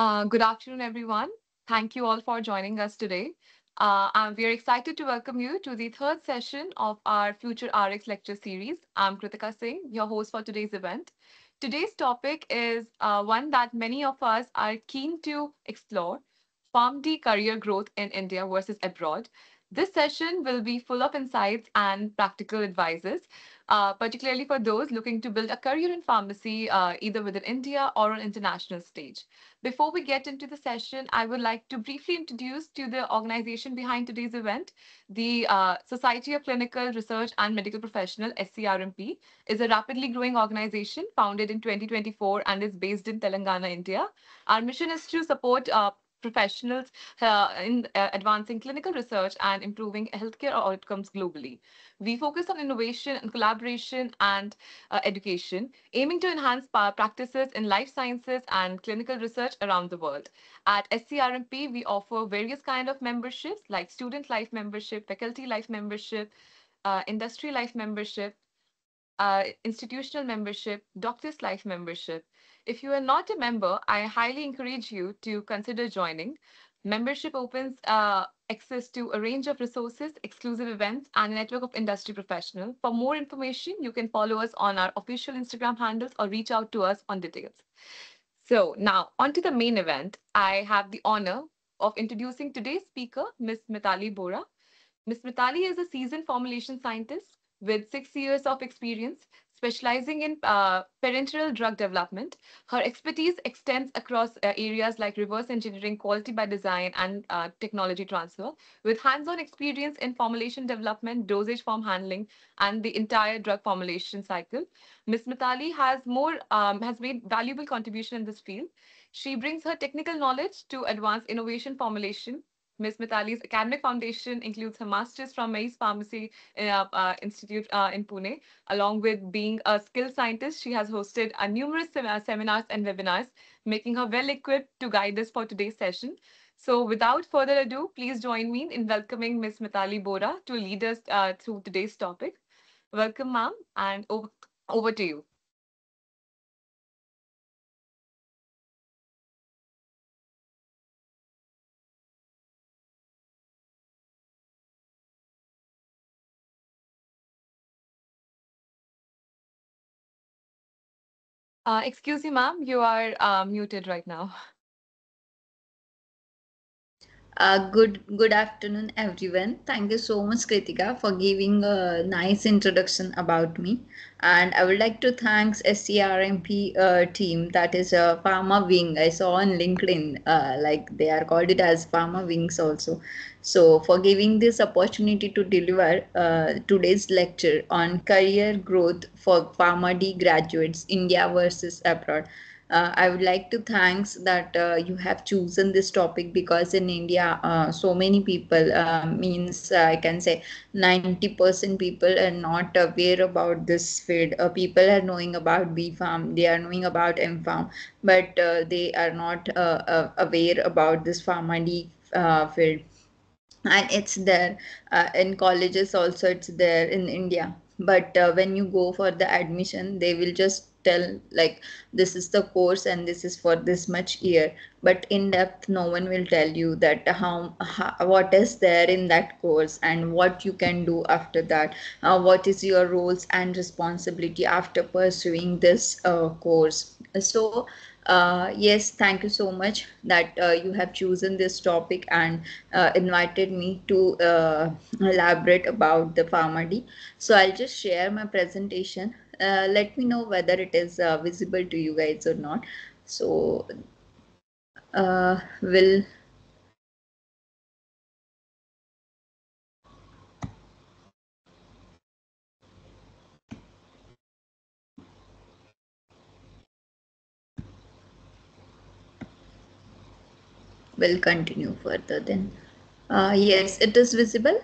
Good afternoon, everyone. Thank you all for joining us today. We are excited to welcome you to the third session of our Future RX lecture series. I'm Kritika Singh, your host for today's event. Today's topic is one that many of us are keen to explore: PharmD career growth in India versus abroad. This session will be full of insights and practical advices, particularly for those looking to build a career in pharmacy, either within India or on international stage. Before we get into the session, I would like to briefly introduce to the organization behind today's event. The Society of Clinical Research and Medical Professional, SCRMP, is a rapidly growing organization founded in 2024 and is based in Telangana, India. Our mission is to support professionals in advancing clinical research and improving healthcare outcomes globally. We focus on innovation and collaboration and education, aiming to enhance practices in life sciences and clinical research around the world. At SCRMP, we offer various kind of memberships like student life membership, faculty life membership, industry life membership, institutional membership, doctor's life membership. If you are not a member, I highly encourage you to consider joining. Membership opens access to a range of resources, exclusive events, and a network of industry professionals. For more information, you can follow us on our official Instagram handles or reach out to us on details. So, now on to the main event. I have the honor of introducing today's speaker, Ms. Mitali Bora. Ms. Mitali is a seasoned formulation scientist with 6 years of experience specializing in parenteral drug development. Her expertise extends across areas like reverse engineering, quality by design, and technology transfer, with hands on experience in formulation development, dosage form handling, and the entire drug formulation cycle. Ms. Mitali has made valuable contribution in this field. She brings her technical knowledge to advance innovation formulation. Ms. Mitali's academic foundation includes her master's from Mays Pharmacy Institute in Pune. Along with being a skilled scientist, she has hosted numerous seminars and webinars, making her well equipped to guide us for today's session. So, without further ado, please join me in welcoming Ms. Mitali Bora to lead us through today's topic. Welcome, ma'am, and over to you. Excuse me, ma'am, you are muted right now. Good afternoon, everyone. Thank you so much, Kritika, for giving a nice introduction about me. And I would like to thank SCRMP team, that is Pharma Wing. I saw on LinkedIn, like they are called it as Pharma Wings also. So for giving this opportunity to deliver today's lecture on career growth for Pharma D graduates, India versus abroad. I would like to thanks that you have chosen this topic, because in India, so many people, means I can say 90% people are not aware about this field. People are knowing about B Farm, they are knowing about M Farm, but they are not aware about this Pharma D field. And it's there in colleges also, it's there in India. But when you go for the admission, they will just tell like this is the course and this is for this much year, but in depth no one will tell you that how what is there in that course and what you can do after that, what is your roles and responsibility after pursuing this course. So yes, thank you so much that you have chosen this topic and invited me to elaborate about the pharmacy. So I'll just share my presentation. Let me know whether it is visible to you guys or not. So will will continue further then. Yes, it is visible.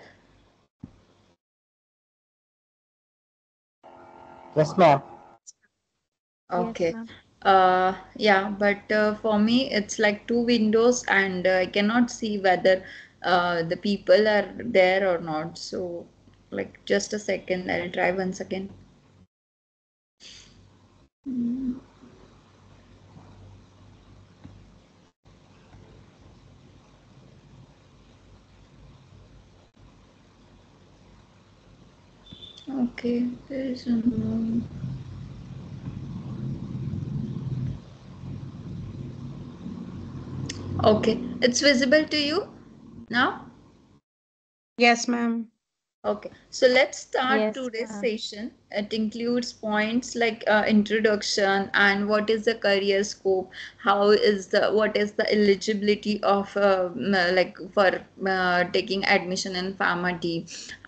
Yes, ma'am. Yes, Okay. ma'am. Yeah, but for me it's like two windows, and I cannot see whether the people are there or not. So like just a second, I'll try once again. Mm, Okay, there is no. Okay, it's visible to you now? Yes, ma'am. Okay, so let's start Yes, today's ma'am. session. It includes points like introduction and what is the career scope, how is what is the eligibility of like for taking admission in pharma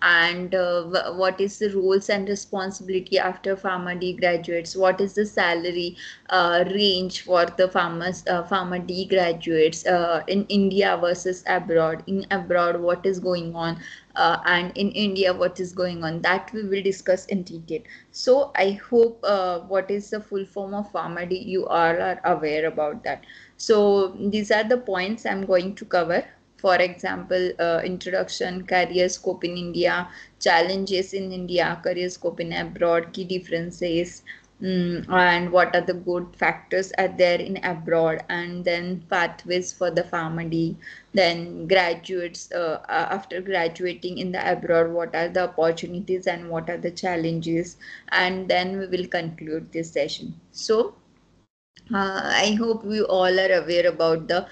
and what is the roles and responsibility after pharma graduates, what is the salary range for the pharma graduates in India versus abroad. In abroad, what is going on, and in India, what is going on. That we will discuss in detail. So I hope what is the full form of pharmacy, you all are aware about that. So these are the points I'm going to cover. For example, introduction, career scope in India, challenges in India, career scope in abroad, key differences, and what are the good factors are there in abroad, and then pathways for the pharmacy, then graduates after graduating in the abroad, what are the opportunities and what are the challenges, and then we will conclude this session. So I hope we all are aware about the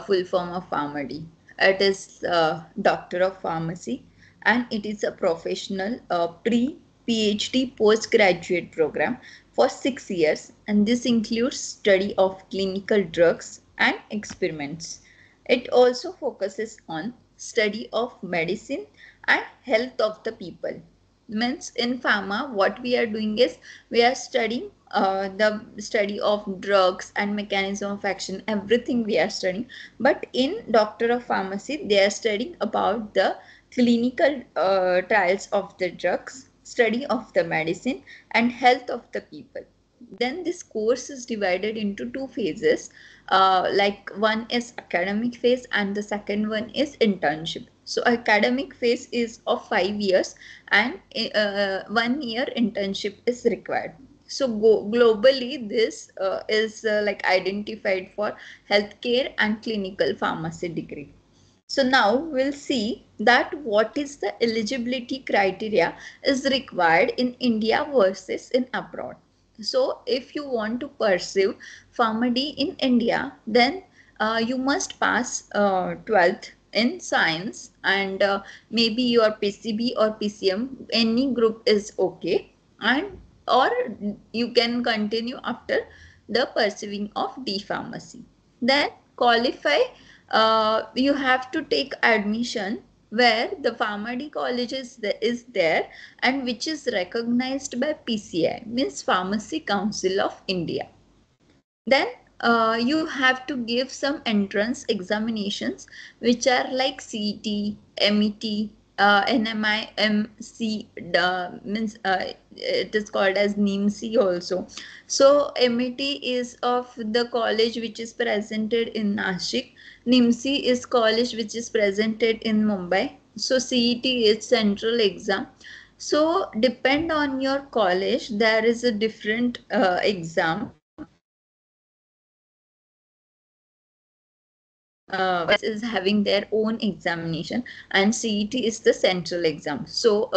full form of pharmacy. It is Doctor of Pharmacy, and it is a professional pre-PhD postgraduate program for 6 years, and this includes study of clinical drugs and experiments. It also focuses on study of medicine and health of the people. Means in pharma, what we are doing is we are studying the study of drugs and mechanism of action, everything we are studying. But in Doctor of Pharmacy, they are studying about the clinical trials of the drugs, study of the medicine, and health of the people. Then this course is divided into two phases. Like one is academic phase and the second one is internship. So academic phase is of 5 years, and 1 year internship is required. So globally, this is like identified for healthcare and clinical pharmacy degree. So now we'll see that what is the eligibility criteria is required in India versus in abroad. So if you want to pursue pharmacy in India, then you must pass 12th in science, and maybe your PCB or PCM, any group is okay, and or you can continue after the pursuing of D pharmacy. Then qualify, you have to take admission where the pharmacy college is there, and which is recognized by PCI, means Pharmacy Council of India. Then you have to give some entrance examinations which are like CET, MET, NMI, MC, means it is called as NIMC also. So MET is of the college which is presented in Nashik. NIMC is college which is presented in Mumbai. So CET is central exam. So depend on your college, there is a different exam is having their own examination, and CET is the central exam. So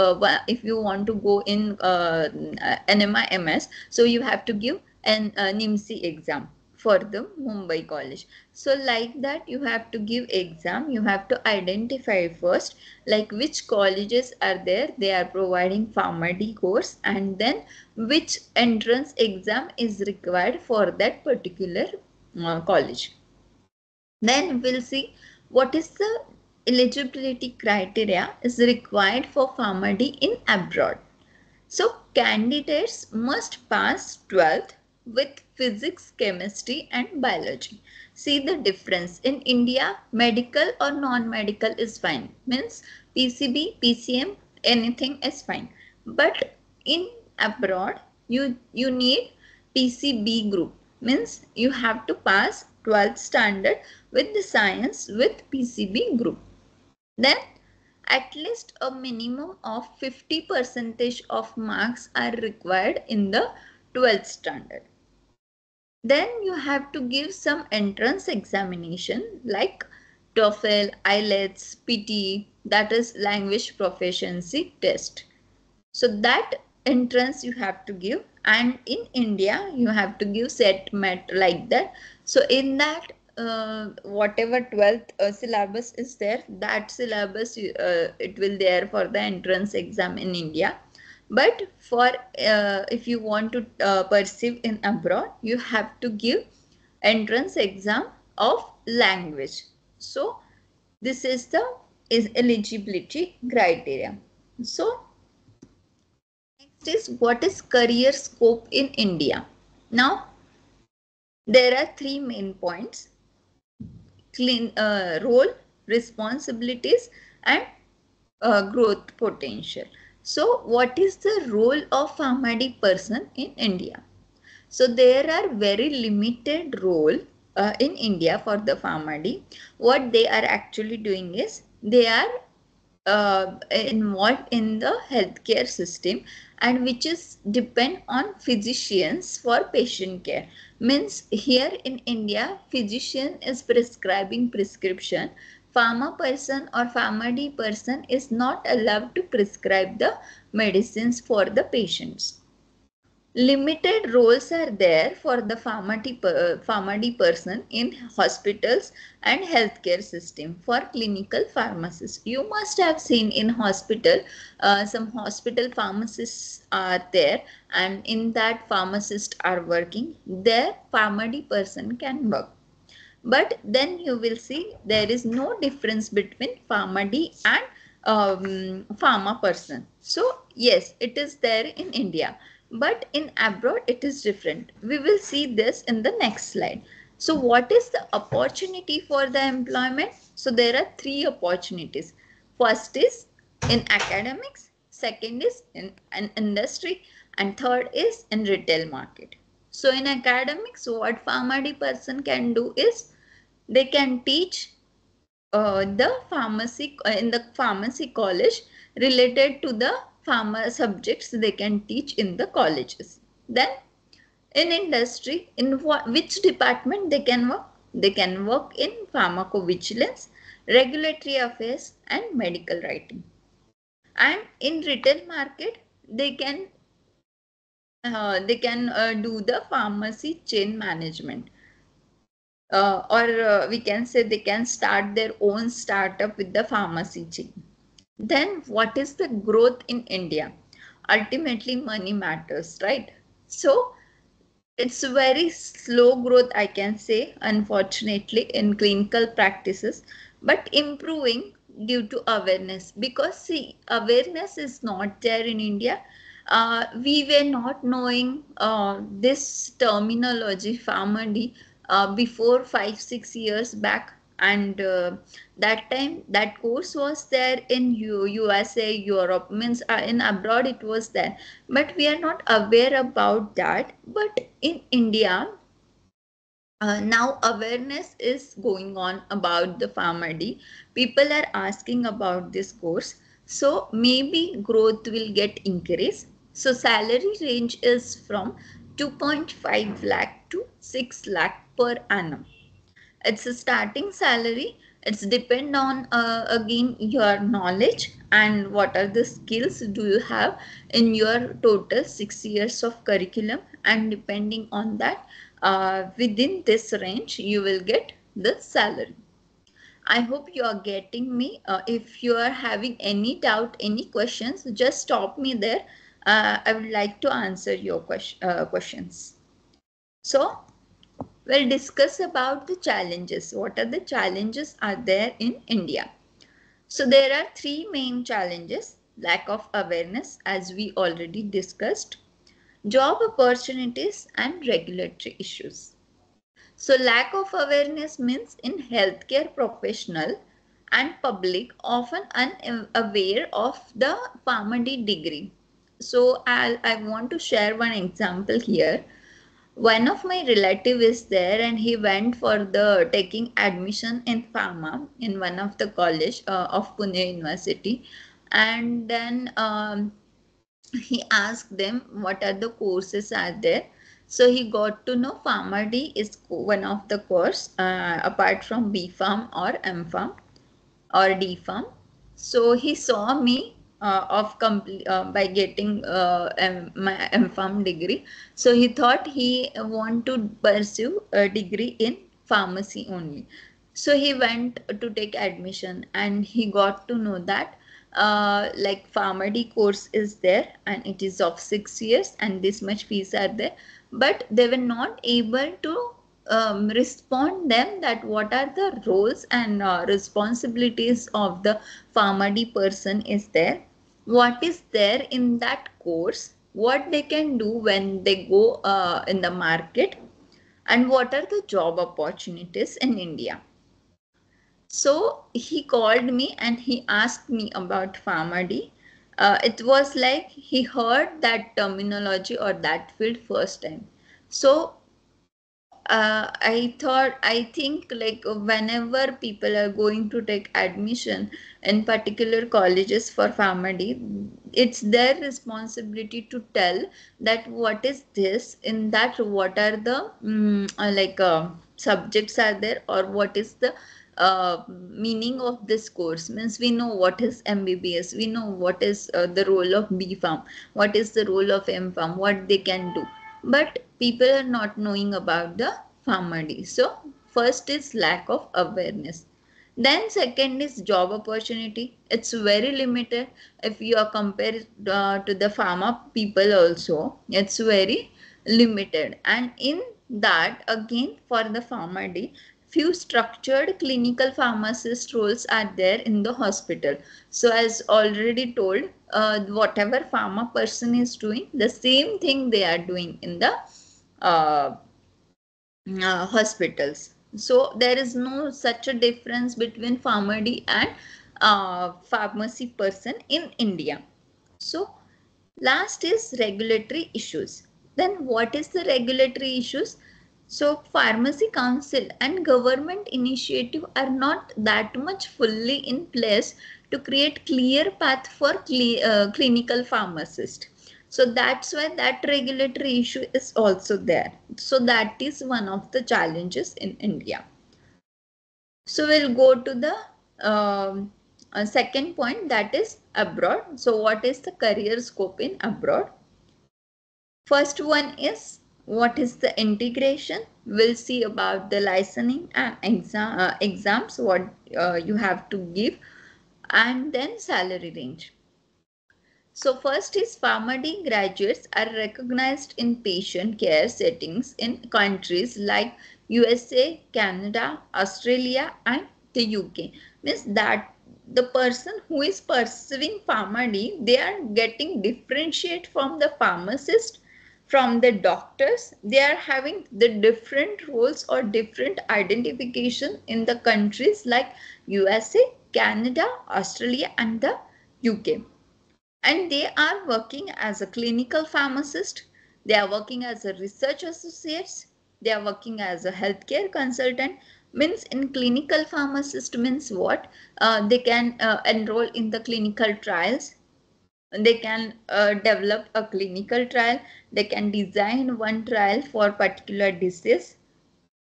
if you want to go in NMI MS, so you have to give an NIMC exam for the Mumbai college. So like that, you have to give exam. You have to identify first like which colleges are there, they are providing pharmacy course, and then which entrance exam is required for that particular college. Then we'll see what is the eligibility criteria is required for pharmacy in abroad. So candidates must pass 12th with physics, chemistry and biology. See the difference. In India, medical or non-medical is fine. Means PCB, PCM, anything is fine. But in abroad, you need PCB group. Means you have to pass 12th standard with the science with PCB group. Then at least a minimum of 50 percentage of marks are required in the 12th standard. Then you have to give some entrance examination like TOEFL, IELTS, PT, that is language proficiency test. So that entrance you have to give, and in India you have to give set met like that. So in that whatever 12th syllabus is there, that syllabus it will there for the entrance exam in India. But for if you want to pursue in abroad, you have to give entrance exam of language. So this is the eligibility criteria. So next is, what is career scope in India? Now, there are three main points: role, responsibilities, and growth potential. So, what is the role of PharmD person in India? So, there are very limited role in India for the PharmD. What they are actually doing is, they are involved in the healthcare system, and which is depend on physicians for patient care. Means here in India, physician is prescribing prescription. Pharma person or pharmacy person is not allowed to prescribe the medicines for the patients. Limited roles are there for the pharmacy person in hospitals and healthcare system for clinical pharmacists. You must have seen in hospital, some hospital pharmacists are there, and in that pharmacists are working. There pharmacy person can work. But then you will see there is no difference between pharmacy and pharma person. So yes, it is there in India, but in abroad it is different. We will see this in the next slide. So what is the opportunity for the employment? So there are three opportunities. First is in academics, second is in an industry, and third is in retail market. So in academics, what pharmacy person can do is, they can teach the pharmacy in the pharmacy college related to the pharma subjects they can teach in the colleges. Then in industry, in which department they can work? They can work in pharmacovigilance, regulatory affairs, and medical writing. And in retail market, they can do the pharmacy chain management, or we can say they can start their own startup with the pharmacy chain. Then what is the growth in India? Ultimately, money matters, right? So it's very slow growth, I can say, unfortunately, in clinical practices, but improving due to awareness. Because see, awareness is not there in India. We were not knowing this terminology, pharmacy, before 5 6 years back, and that time that course was there in USA, Europe, means in abroad it was there, but we are not aware about that. But in India, now awareness is going on about the pharmacy. People are asking about this course, so maybe growth will get increased. So salary range is from 2.5 lakh to 6 lakh per annum. It's a starting salary. It's depend on again your knowledge and what are the skills do you have in your total 6 years of curriculum, and depending on that, within this range you will get the salary. I hope you are getting me. If you are having any doubt, any questions, just stop me there. I would like to answer your questions. So we'll discuss about the challenges. What are the challenges are there in India? So there are three main challenges: lack of awareness, as we already discussed, job opportunities, and regulatory issues. So lack of awareness means in healthcare professional and public often unaware of the PharmD degree. So I want to share one example here. One of my relative is there, and he went for the taking admission in pharma in one of the college of Pune University, and then he asked them what are the courses are there. So he got to know pharmacy is one of the course apart from B Farm or M Farm or D Farm. So he saw me by getting my M.Pharm degree. So he thought he want to pursue a degree in pharmacy only. So he went to take admission, and he got to know that like pharmacy course is there, and it is of 6 years, and this much fees are there, but they were not able to respond them that what are the roles and responsibilities of the pharmacy person is there, what is there in that course, what they can do when they go in the market, and what are the job opportunities in India. So he called me and he asked me about pharmacy. It was like he heard that terminology or that field first time. So I think like whenever people are going to take admission in particular colleges for pharmacy, it's their responsibility to tell that what is this, in that what are the subjects are there, or what is the meaning of this course. Means we know what is MBBS, we know what is the role of B.Pharm, what is the role of M.Pharm, what they can do, but people are not knowing about the pharmacy. So first is lack of awareness, then second is job opportunity. It's very limited if you are compared to the pharma people also, it's very limited. And in that again, for the pharmacy, few structured clinical pharmacist roles are there in the hospital. So as already told, whatever pharma person is doing, the same thing they are doing in the uh, hospitals. So there is no such a difference between pharmacy and pharmacy person in India. So last is regulatory issues. Then what is the regulatory issues? So pharmacy council and government initiative are not that much fully in place to create clear path for clinical pharmacist. So that's why that regulatory issue is also there. So that is one of the challenges in India. So we'll go to the second point, that is abroad. So what is the career scope in abroad? First one is what is the integration. We'll see about the licensing and exams, what you have to give, and then salary range. So first is pharmacy graduates are recognized in patient care settings in countries like USA, Canada, Australia, and the UK. Means that the person who is pursuing pharmacy, they are getting differentiate from the pharmacist, from the doctors. They are having the different roles or different identification in the countries like USA, Canada, Australia, and the UK. And they are working as a clinical pharmacist, they are working as a research associates, they are working as a healthcare consultant. Means in clinical pharmacist means what, they can enroll in the clinical trials, they can develop a clinical trial, they can design one trial for particular disease,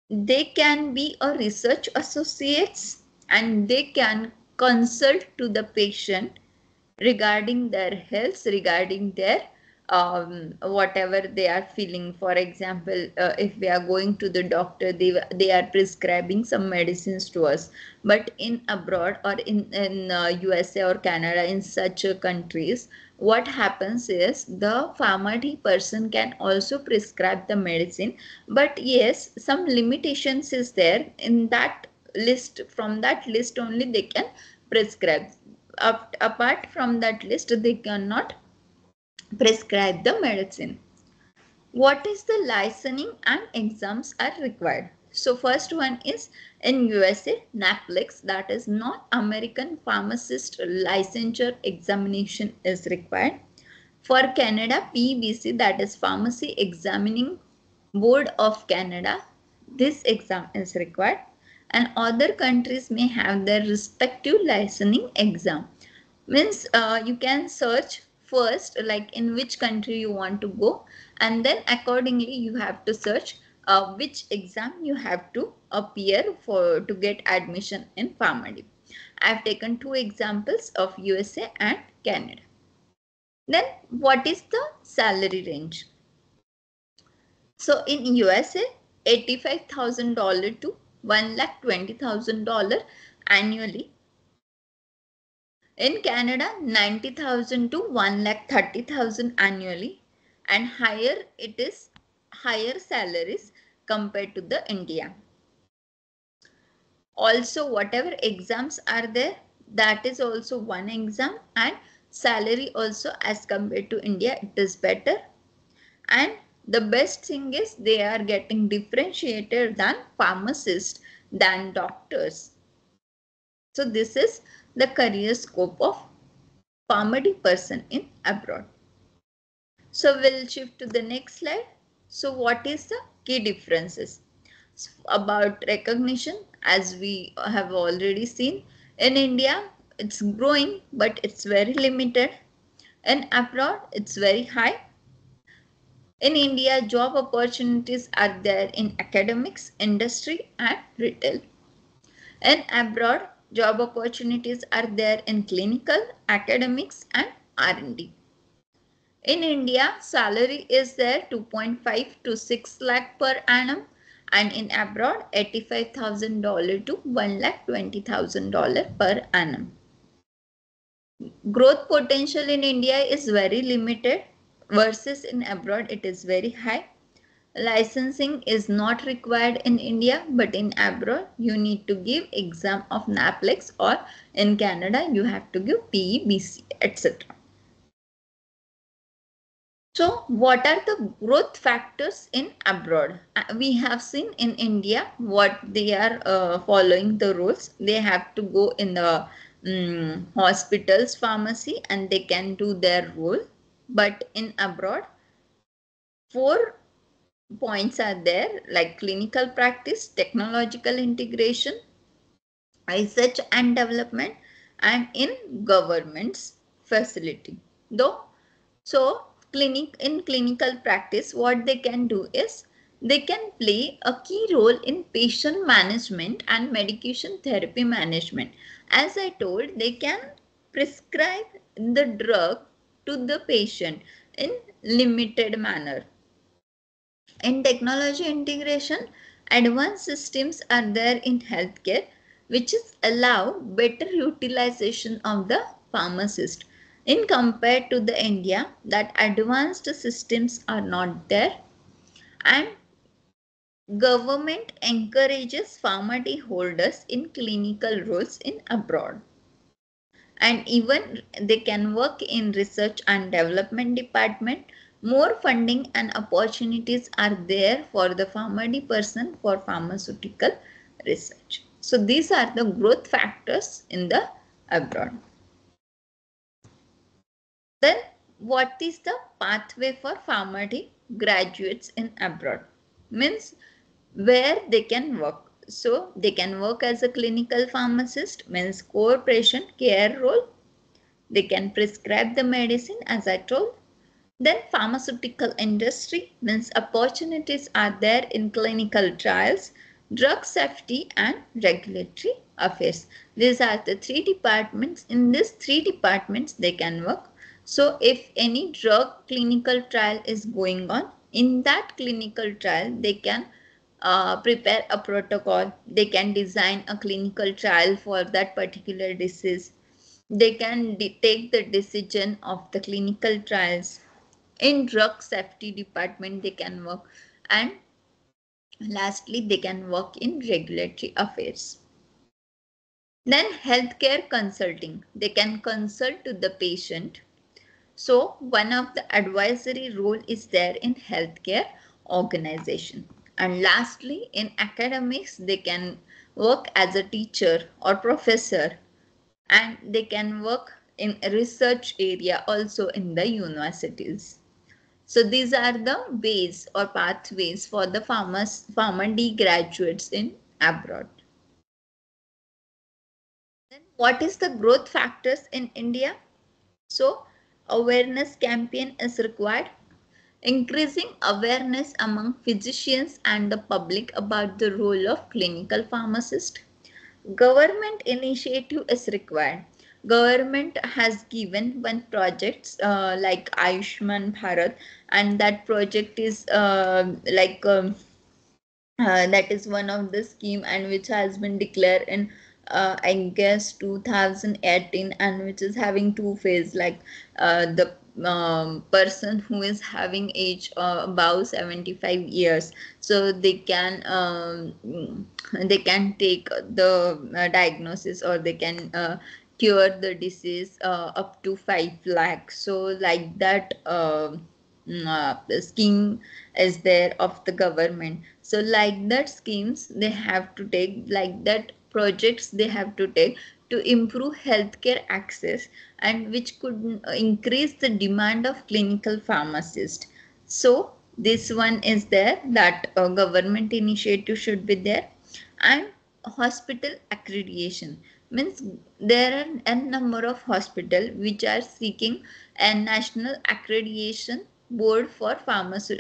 they can be a research associates, and they can consult to the patient regarding their health, regarding their whatever they are feeling. For example, if we are going to the doctor, they are prescribing some medicines to us. But in abroad or in USA or Canada, in such countries, what happens is the pharmacy person can also prescribe the medicine, but yes, some limitations is there in that list. From that list only they can prescribe. Apart from that list, they cannot prescribe the medicine. What is the licensing and exams are required? So first one is in USA, NAPLEX, that is North American Pharmacist Licensure Examination is required. For Canada, PBC, that is Pharmacy Examining Board of Canada, this exam is required. And other countries may have their respective licensing exam. Means you can search first like in which country you want to go, and then accordingly you have to search which exam you have to appear for to get admission in pharmacy. I have taken two examples of USA and Canada. Then what is the salary range? So in USA, $85,000 to $1,20,000 annually. In Canada, 90,000 to 1,30,000 annually, and higher it is higher salaries compared to the India. Also, whatever exams are there, that is also one exam, and salary also as compared to India, it is better. And the best thing is they are getting differentiated than pharmacists, than doctors. So this is the career scope of pharmacy person in abroad. So we'll shift to the next slide. So what is the key differences? So about recognition, as we have already seen, in India it's growing but it's very limited. In abroad it's very high. In India, job opportunities are there in academics, industry and retail. In abroad, job opportunities are there in clinical, academics and R&D. In India, salary is there 2.5 to 6 lakh per annum, and in abroad $85,000 to $1,20,000 per annum. Growth potential in India is very limited versus in abroad it is very high. Licensing is not required in India, but in abroad you need to give exam of NAPLEX, or in Canada you have to give PE, BC, etc. So what are the growth factors in abroad? We have seen in India what they are following the rules. They have to go in the hospitals, pharmacy, and they can do their role. But in abroad, 4 points are there, like clinical practice, technological integration, research and development, and in government's facility. Though, so in clinical practice, what they can do is they can play a key role in patient management and medication therapy management. As I told, they can prescribe the drug to the patient in limited manner. In technology integration, advanced systems are there in healthcare, which is allow better utilization of the pharmacist. In compared to the India, that advanced systems are not there, and government encourages pharmacy holders in clinical roles in abroad. And even they can work in research and development department. More funding and opportunities are there for the pharmacy person for pharmaceutical research. So these are the growth factors in the abroad. Then what is the pathway for pharmacy graduates in abroad? Means where they can work. So they can work as a clinical pharmacist, means core patient care role. They can prescribe the medicine, as I told. Then pharmaceutical industry, means opportunities are there in clinical trials, drug safety and regulatory affairs. These are the 3 departments. In these 3 departments they can work. So if any drug clinical trial is going on, in that clinical trial they can prepare a protocol. They can design a clinical trial for that particular disease. They can take the decision of the clinical trials. In drug safety department they can work, and lastly they can work in regulatory affairs. Then healthcare consulting, they can consult to the patient. So one of the advisory role is there in healthcare organization. And lastly, in academics they can work as a teacher or professor, and they can work in research area also in the universities. So these are the ways or pathways for the pharmacy graduates in abroad. Then what is the growth factors in India? So awareness campaign is required. Increasing awareness among physicians and the public about the role of clinical pharmacist. Government initiative is required. government has given one project like Ayushman Bharat, and that project is that is one of the scheme and which has been declared in I guess 2018, and which is having two phase, like the person who is having age above 75 years, so they can take the diagnosis, or they can cure the disease up to 5 lakhs. So like that the scheme is there of the government. So like that schemes they have to take, like that projects they have to take to improve healthcare access, and which could increase the demand of clinical pharmacists. So this one is there, that government initiative should be there. And hospital accreditation means there are a number of hospital which are seeking a national accreditation board for hospitals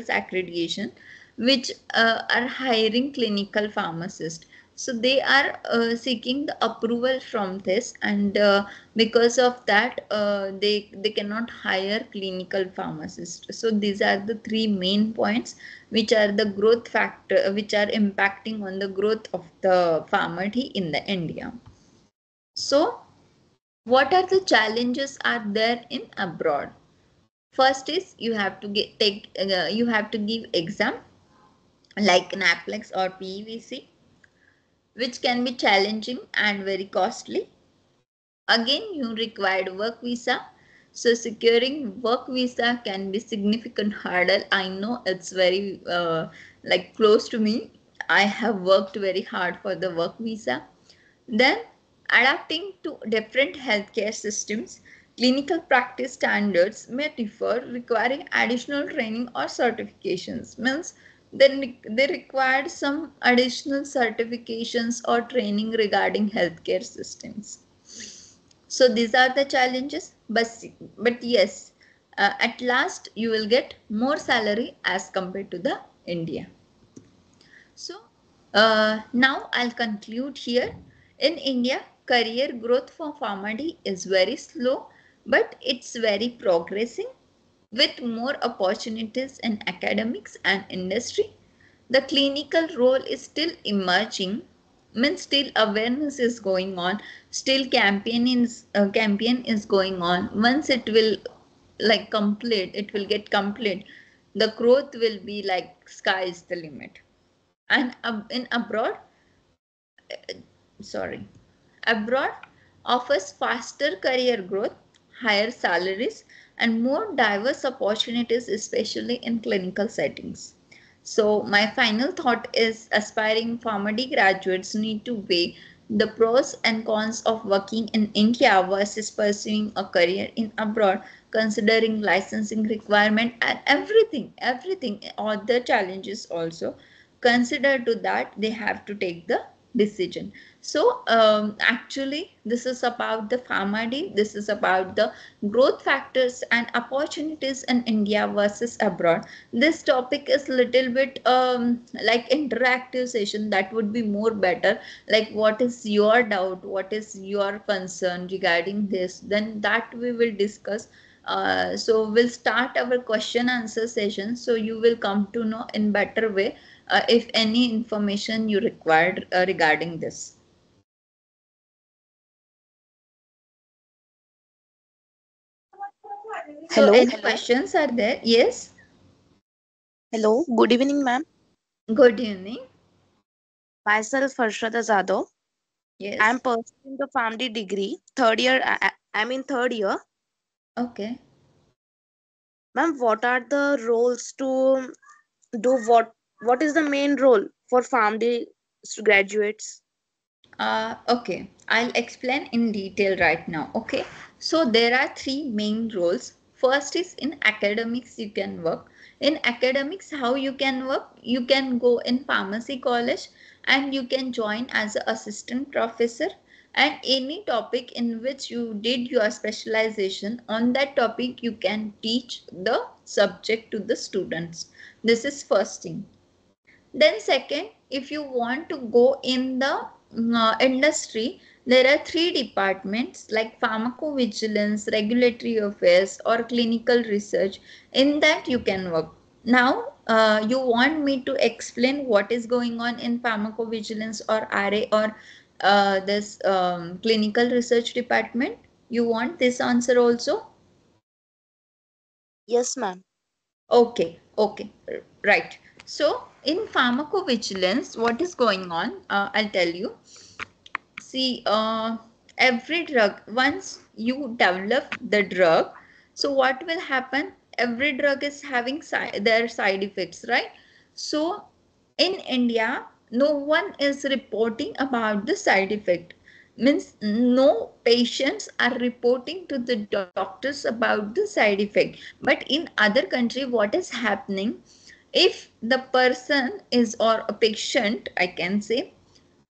accreditation, which are hiring clinical pharmacists. So they are seeking the approval from this, and because of that they cannot hire clinical pharmacists. So these are the three main points which are the growth factor, which are impacting on the growth of the pharmacy in the India. So what are the challenges are there in abroad? First is you have to you have to give exam like NAPLEX or PVC, which can be challenging and very costly. Again, you required work visa. So securing work visa can be significant hurdle. I know it's very like close to me. I have worked very hard for the work visa. Then adapting to different healthcare systems, clinical practice standards may differ, requiring additional training or certifications. Means then they required some additional certifications or training regarding healthcare systems. So these are the challenges, but yes, at last you will get more salary as compared to the India. So now I'll conclude here. In India, career growth for pharmacy is very slow, but it's very progressing with more opportunities in academics and industry. The clinical role is still emerging, means still awareness is going on, still campaign is going on. Once it will like complete, it will get complete, the growth will be like sky is the limit. And in abroad, sorry, abroad offers faster career growth, higher salaries, and more diverse opportunities, especially in clinical settings. So, my final thought is aspiring pharmacy graduates need to weigh the pros and cons of working in India versus pursuing a career in abroad, considering licensing requirement and everything, other challenges also. Consider to that they have to take the decision. So actually this is about the pharmacy, this is about the growth factors and opportunities in India versus abroad. This topic is little bit like interactive session, that would be more better. Like what is your doubt, what is your concern regarding this, then that we will discuss. So we'll start our question answer session, so you will come to know in better way if any information you required regarding this. So Hello. any questions are there? Yes. Hello. Good evening, ma'am. Good evening. Myself, Harshada Zado. I am Yes. pursuing the family degree. Third year. I'm in third year. Okay. Ma'am, what are the roles to do what? What is the main role for family graduates? Okay, I'll explain in detail right now. Okay, so there are three main roles. First is in academics, you can work. In academics, how you can work? You can go in pharmacy college and you can join as an assistant professor. And any topic in which you did your specialization, on that topic, you can teach the subject to the students. This is first thing. Then second, if you want to go in the industry, There are three departments like pharmacovigilance, regulatory affairs, or clinical research. In that you can work. Now, you want me to explain what is going on in pharmacovigilance or RA or this clinical research department? You want this answer also? Yes, ma'am. Okay, okay, right. So in pharmacovigilance, what is going on? I'll tell you. See, every drug, once you develop the drug, so what will happen? Every drug is having their side effects, right? So in India, no one is reporting about the side effect. Means no patients are reporting to the doctors about the side effect. But in other country, what is happening? If the person is, or a patient, I can say,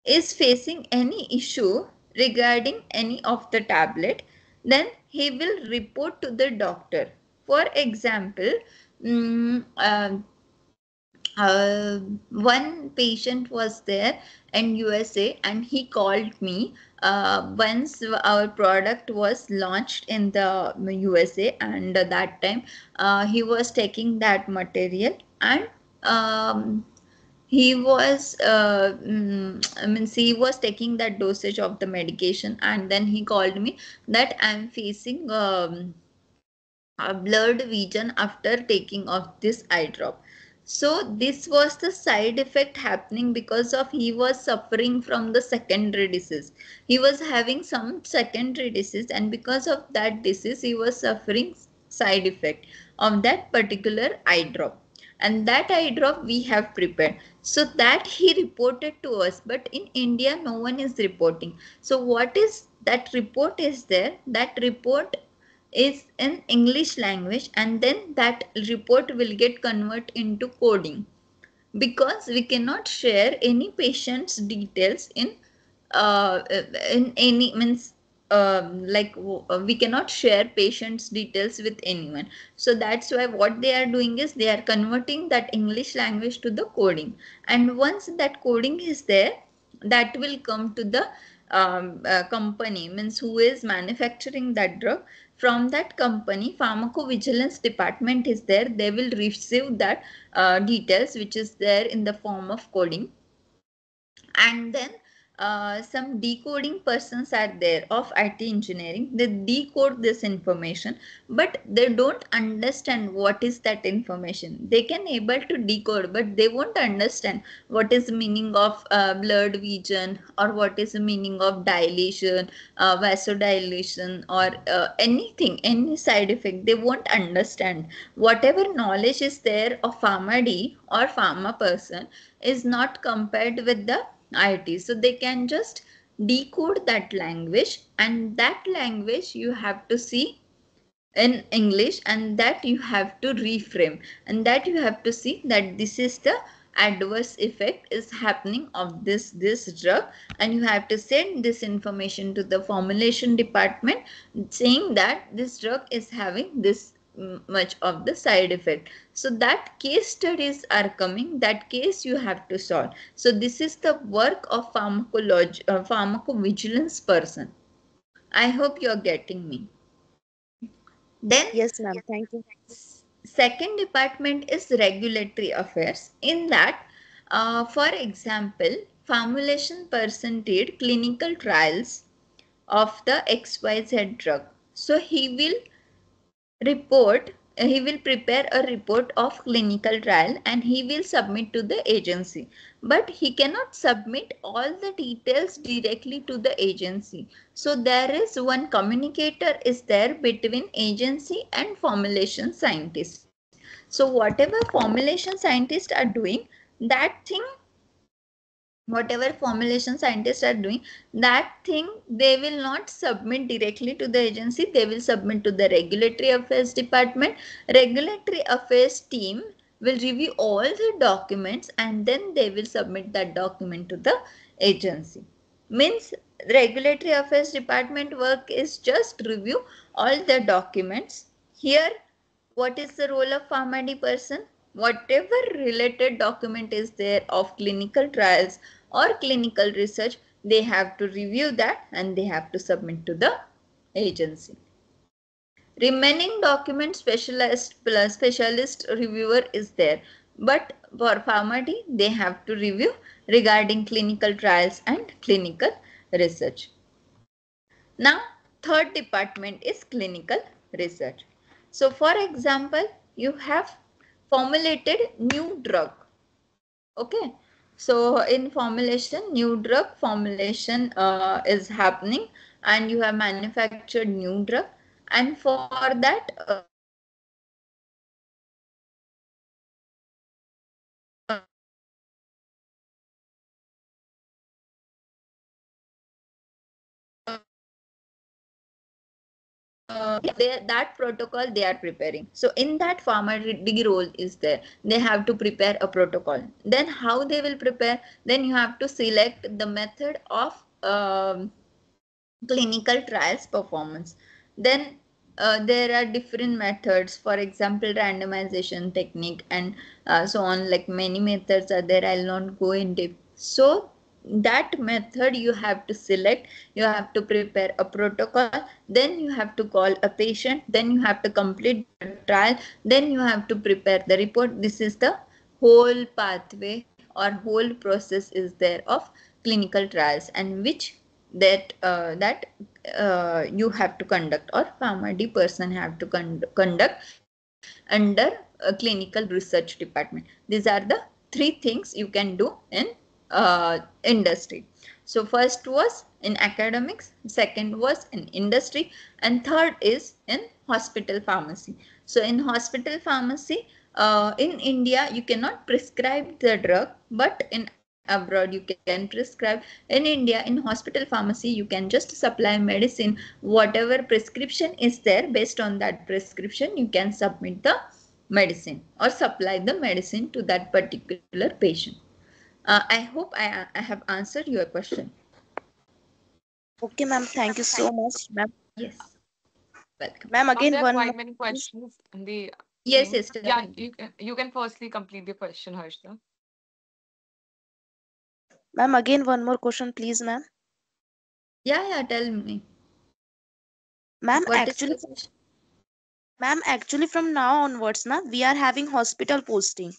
is facing any issue regarding any of the tablet, then he will report to the doctor. For example, mm, uh, one patient was there in USA and he called me once our product was launched in the USA, and that time he was taking that material, and um, he was I mean, he was taking that dosage of the medication, and then he called me that I'm facing a blurred vision after taking of this eye drop. So this was the side effect happening because of he was suffering from the secondary disease. He was having some secondary disease, and because of that disease he was suffering side effect of that particular eye drop, and that eye drop we have prepared, so that he reported to us. But in India no one is reporting. So what is that report is there? That report is in English language, and then that report will get converted into coding, because we cannot share any patient's details uh, in any means we cannot share patient's details with anyone. So that's why what they are doing is they are converting that English language to the coding, and once that coding is there, that will come to the company, means who is manufacturing that drug. From that company, pharmacovigilance department is there, they will receive that details which is there in the form of coding, and then some decoding persons are there of IT engineering. They decode this information, but they don't understand what is that information. They can able to decode, but they won't understand what is the meaning of blurred vision, or what is the meaning of dilation, vasodilation, or anything, any side effect. They won't understand. Whatever knowledge is there of pharma D or pharma person is not compared with the IT. So they can just decode that language, and that language you have to see in English, and that you have to reframe, and that you have to see that this is the adverse effect is happening of this drug, and you have to send this information to the formulation department saying that this drug is having this much of the side effect. So that case studies are coming, that case you have to solve. So this is the work of pharmacovigilance person. I hope you are getting me. Then Yes, ma'am. Thank you. second department is regulatory affairs. In that, for example, formulation person did clinical trials of the XYZ drug. So he will prepare a report of clinical trial, and he will submit to the agency, but he cannot submit all the details directly to the agency. So there is one communicator is there between agency and formulation scientist. So whatever formulation scientists are doing, that thing, whatever formulation scientists are doing, that thing they will not submit directly to the agency. They will submit to the regulatory affairs department. Regulatory affairs team will review all the documents, and then they will submit that document to the agency. Means regulatory affairs department work is just review all the documents. Here what is the role of pharmacy person? Whatever related document is there of clinical trials or clinical research, they have to review that and they have to submit to the agency. Remaining document specialist plus specialist reviewer is there, but for PharmD they have to review regarding clinical trials and clinical research. Now, third department is clinical research. So, for example, you have formulated new drug. Okay. So, in formulation, new drug formulation is happening, and you have manufactured new drug. And for that, that protocol they are preparing. So in that pharmacy role is there. They have to prepare a protocol. Then how they will prepare? Then you have to select the method of clinical trials performance. Then there are different methods, for example randomization technique and so on, like many methods are there. I'll not go in depth. So that method you have to select, you have to prepare a protocol, then you have to call a patient, then you have to complete the trial, then you have to prepare the report. This is the whole pathway or whole process is there of clinical trials, and which that you have to conduct, or PharmD person have to conduct under a clinical research department. These are the three things you can do in industry. So first was in academics, second was in industry, and third is in hospital pharmacy. So in hospital pharmacy, in India you cannot prescribe the drug, but in abroad you can prescribe. In India, in hospital pharmacy, you can just supply medicine, whatever prescription is there. Based on that prescription you can submit the medicine or supply the medicine to that particular patient. I hope I have answered your question. Okay, ma'am. Thank you so much, ma'am. Yes, welcome. Ma'am, Ma'am, again there are one quite more. many Please. questions in the Yes, thing. yes, tell Yeah, me. you can firstly complete the question, Harshita. Ma'am, again one more question, please, ma'am. Yeah, tell me. Ma'am, What is actually, the question? actually, from now onwards, na, we are having hospital posting.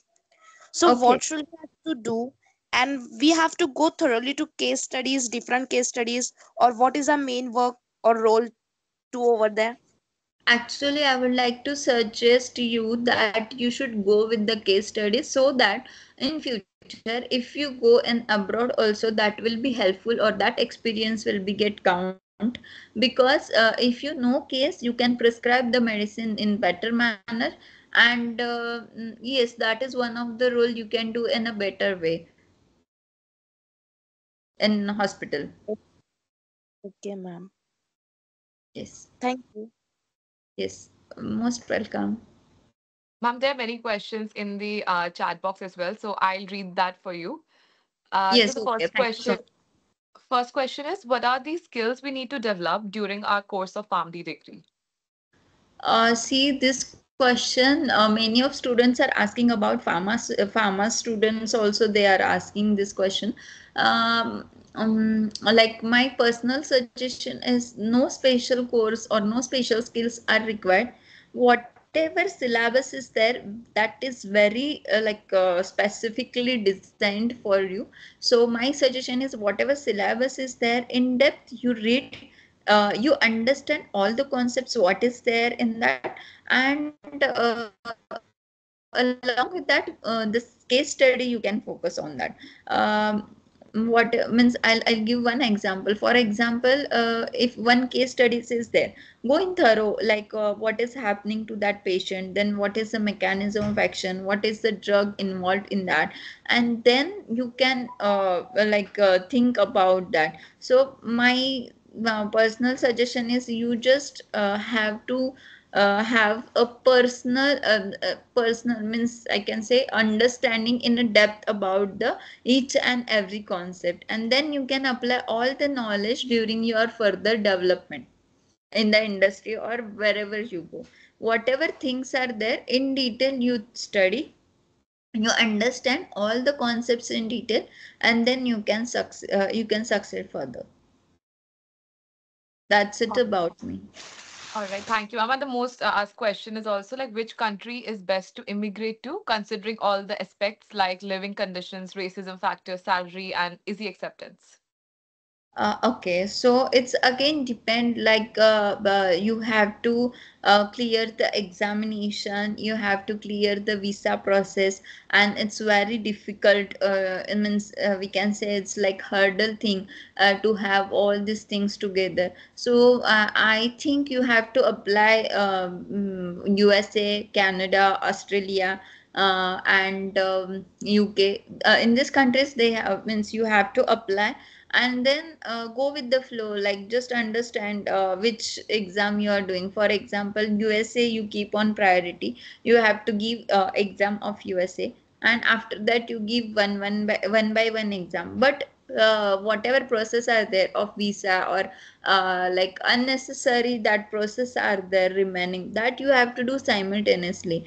So, Okay. what should we have to do? And we have to go thoroughly to case studies, different case studies, or what is our main work or role to over there? Actually, I would like to suggest you that you should go with the case studies, so that in future, if you go in abroad also, that will be helpful, or that experience will be get count. Because if you know case, you can prescribe the medicine in better manner. And yes, that is one of the role you can do in a better way in hospital. Okay, ma'am. Yes, Thank you. yes, most welcome. Ma'am, there are many questions in the chat box as well, so I'll read that for you. So Yes, the okay, first thank you so question, much. first question is, what are the skills we need to develop during our course of PharmD degree? See this question. Many of students are asking about pharma students also. They are asking this question. Like my personal suggestion is no special course or no special skills are required. Whatever syllabus is there, that is very specifically designed for you. So my suggestion is whatever syllabus is there, in depth you read, you understand all the concepts what is there in that, and along with that, this case study you can focus on that. What means, I'll give one example. For example, if one case study is there, go in thorough, like what is happening to that patient, then what is the mechanism of action, what is the drug involved in that, and then you can think about that. So my personal suggestion is you just have to have a personal means, I can say, understanding in a depth about the each and every concept, and then you can apply all the knowledge during your further development in the industry or wherever you go. Whatever things are there in detail you study, you understand all the concepts in detail, and then you can succeed further. That's it about me. All right, thank you. Amma, the most asked question is also like which country is best to immigrate to, considering all the aspects like living conditions, racism factor, salary, and easy acceptance. Okay, so it's again depend like you have to clear the examination, you have to clear the visa process, and it's very difficult. It means we can say it's like hurdle thing to have all these things together. So I think you have to apply USA, Canada, Australia. And UK. In these countries, they have means you have to apply, and then go with the flow, like just understand which exam you are doing. For example, USA, you keep on priority, you have to give exam of USA, and after that you give one by one exam. But whatever process are there of visa or like unnecessary that process are there remaining, that you have to do simultaneously.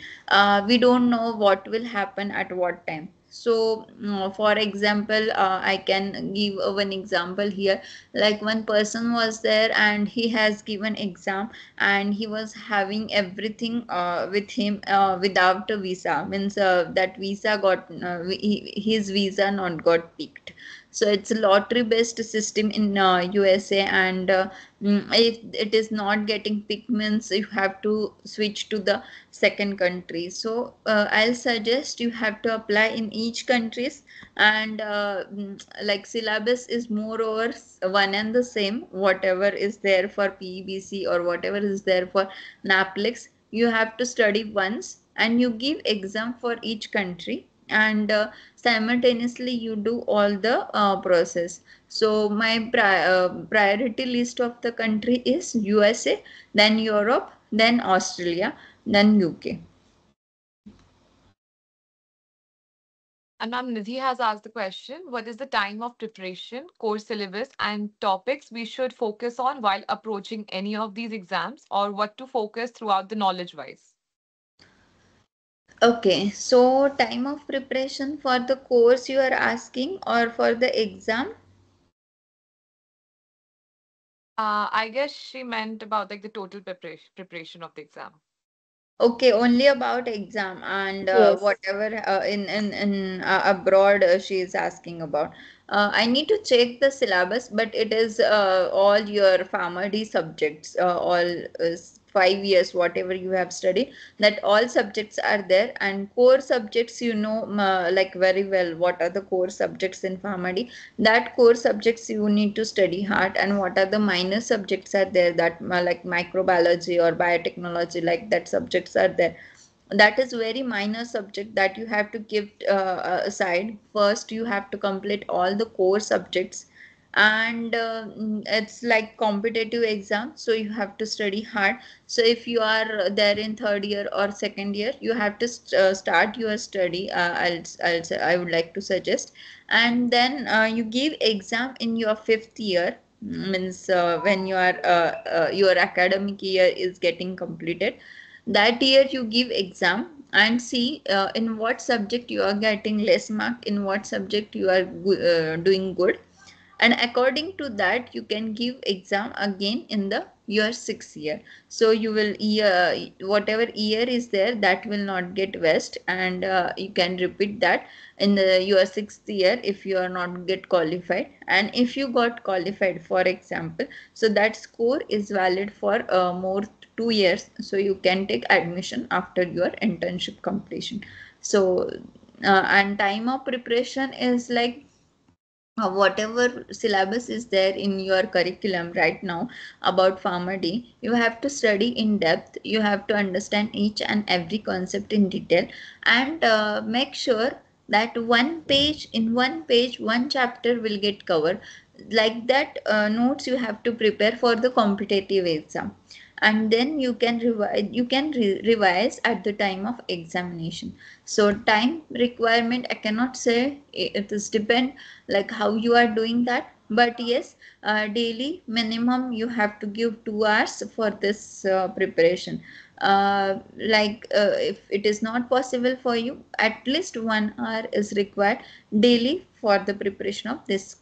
We don't know what will happen at what time. So for example, I can give one example here. Like one person was there and he has given exam, and he was having everything with him without a visa, means that visa got his visa not got picked. So it's a lottery based system in USA, and if it is not getting picked, means you have to switch to the second country. So I'll suggest you have to apply in each countries, and like syllabus is more over one and the same. Whatever is there for PBC or whatever is there for NAPLEX, you have to study once, and you give exam for each country, and simultaneously you do all the process. So my priority list of the country is USA, then Europe, then Australia, then UK. And Ma'am Nidhi has asked the question, what is the time of preparation, course syllabus, and topics we should focus on while approaching any of these exams, or what to focus throughout the knowledge wise? Okay, so time of preparation for the course you are asking, or for the exam? I guess she meant about like the total preparation of the exam. Okay, only about exam, and Yes. whatever in abroad she is asking about. I need to check the syllabus, but it is all your pharmacy subjects, all 5 years, whatever you have studied, that all subjects are there, and core subjects, like very well, what are the core subjects in pharmacy. That core subjects you need to study hard, and what are the minor subjects are there, that like microbiology or biotechnology, like that subjects are there. That is very minor subject that you have to keep aside. First you have to complete all the core subjects, and it's like competitive exam, so you have to study hard. So if you are there in third year or second year, you have to start your study. I would like to suggest, and then you give exam in your fifth year, means when your academic year is getting completed. That year you give exam, and see in what subject you are getting less mark, in what subject you are doing good, and according to that you can give exam again in the your sixth year. So you will year, whatever year is there, that will not get waste, and you can repeat that in the your sixth year if you are not get qualified. And if you got qualified, for example, so that score is valid for more 2 years, so you can take admission after your internship completion. So and time of preparation is like whatever syllabus is there in your curriculum right now about pharmacy, you have to study in depth, you have to understand each and every concept in detail, and make sure that one page one chapter will get covered. Like that notes you have to prepare for the competitive exam, and then you can revise at the time of examination. So time requirement, I cannot say, it is depend like how you are doing that. But yes, daily minimum you have to give 2 hours for this preparation. If it is not possible for you, at least 1 hour is required daily for the preparation of this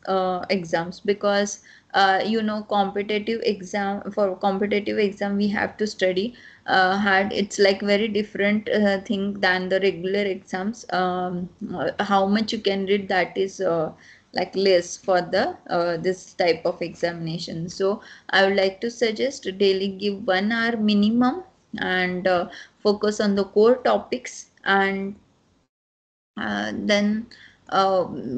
exams, because competitive exam we have to study hard. It's like very different thing than the regular exams. How much you can read, that is like less for the this type of examination. So I would like to suggest daily give 1 hour minimum, and focus on the core topics. And then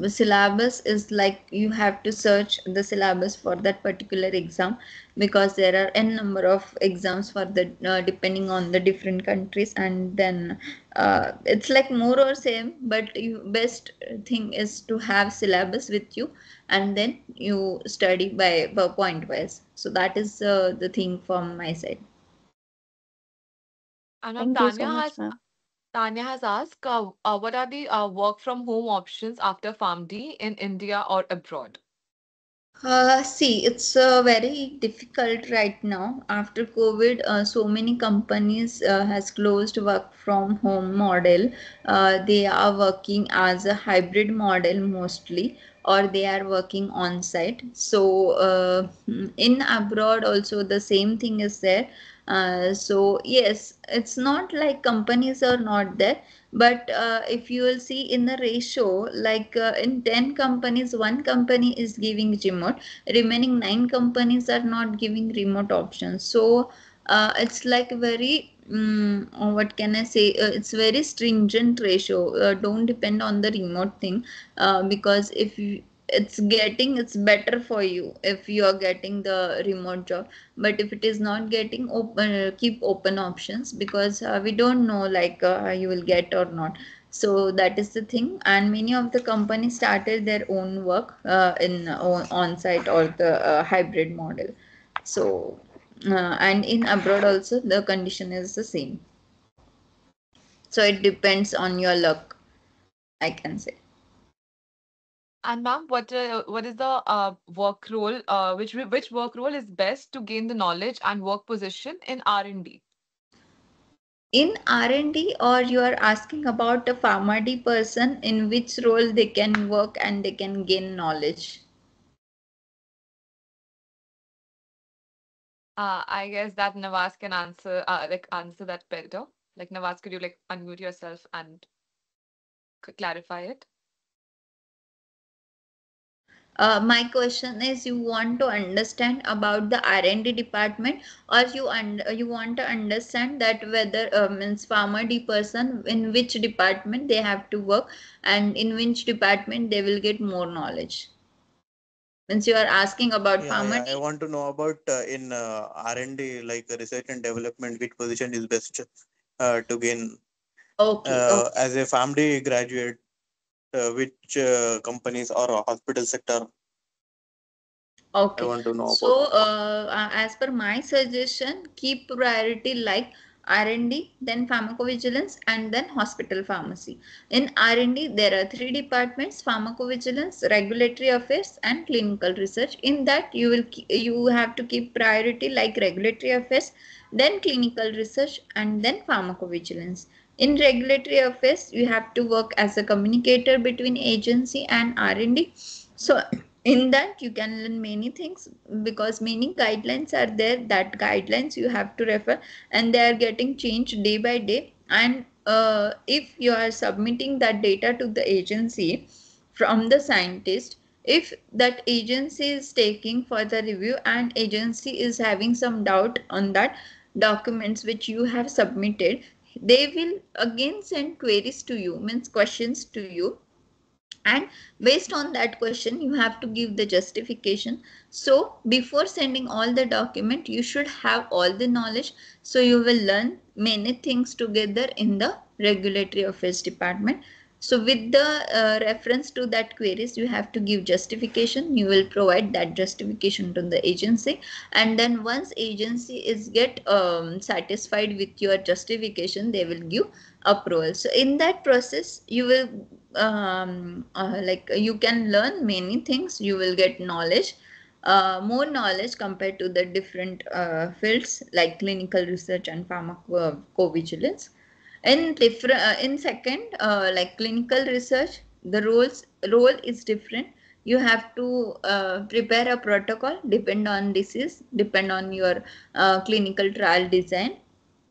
syllabus is like you have to search the syllabus for that particular exam, because there are n number of exams for the depending on the different countries. And then it's like more or same, but you best thing is to have syllabus with you, and then you study by point wise. So that is the thing from my side. And Thank you so much, ma'am. Tanya has asked, what are the work from home options after PharmD in India or abroad? See, it's very difficult right now after COVID. So many companies has closed work from home model. They are working as a hybrid model mostly, or they are working on site. So in abroad also the same thing is there. So yes, it's not like companies are not there, but if you will see in the ratio, like in 10 companies, one company is giving remote, remaining 9 companies are not giving remote options. So it's like very what can I say, it's very stringent ratio. Don't depend on the remote thing, because if you, it's better for you if you are getting the remote job. But if it is not getting open, keep open options, because we don't know like you will get or not. So that is the thing. And many of the companies started their own work in on-site or the hybrid model. So and in abroad also the condition is the same. So it depends on your luck, I can say. And ma'am, what is the work role? Which work role is best to gain the knowledge and work position in R&D? In R&D, or you are asking about a pharma person, in which role they can work and they can gain knowledge? I guess that Nawaz can answer that better. Like Nawaz, could you like unmute yourself and clarify it? My question is, you want to understand about the R&D department, or you want to understand that whether means pharma person in which department they have to work, and in which department they will get more knowledge. Means you are asking about Yeah, pharma. yeah. I want to know about in R&D, like research and development, which position is best to gain Okay, okay, as a family graduate, which companies or hospital sector I okay. want to know about. So, as per my suggestion, keep priority like R&D, then pharmacovigilance, and then hospital pharmacy. In R&D, there are 3 departments: pharmacovigilance, regulatory affairs, and clinical research. In that, you have to keep priority like regulatory affairs, then clinical research, and then pharmacovigilance. In regulatory affairs, you have to work as a communicator between agency and R&D. So in that you can learn many things, because many guidelines are there. That guidelines you have to refer, and they are getting changed day by day. And if you are submitting that data to the agency from the scientist, if that agency is taking for the review and agency is having some doubt on that documents which you have submitted, they will again send queries to you, means questions to you. And based on that question you have to give the justification. So before sending all the document, you should have all the knowledge. So you will learn many things together in the regulatory affairs department. So with the reference to that queries, you have to give justification. You will provide that justification to the agency, and then once agency is get satisfied with your justification, they will give approval. So in that process, you will like you can learn many things. You will get knowledge, more knowledge compared to the different fields like clinical research and pharmacovigilance. In different in second, like clinical research, the role is different. You have to prepare a protocol, depend on disease, depend on your clinical trial design,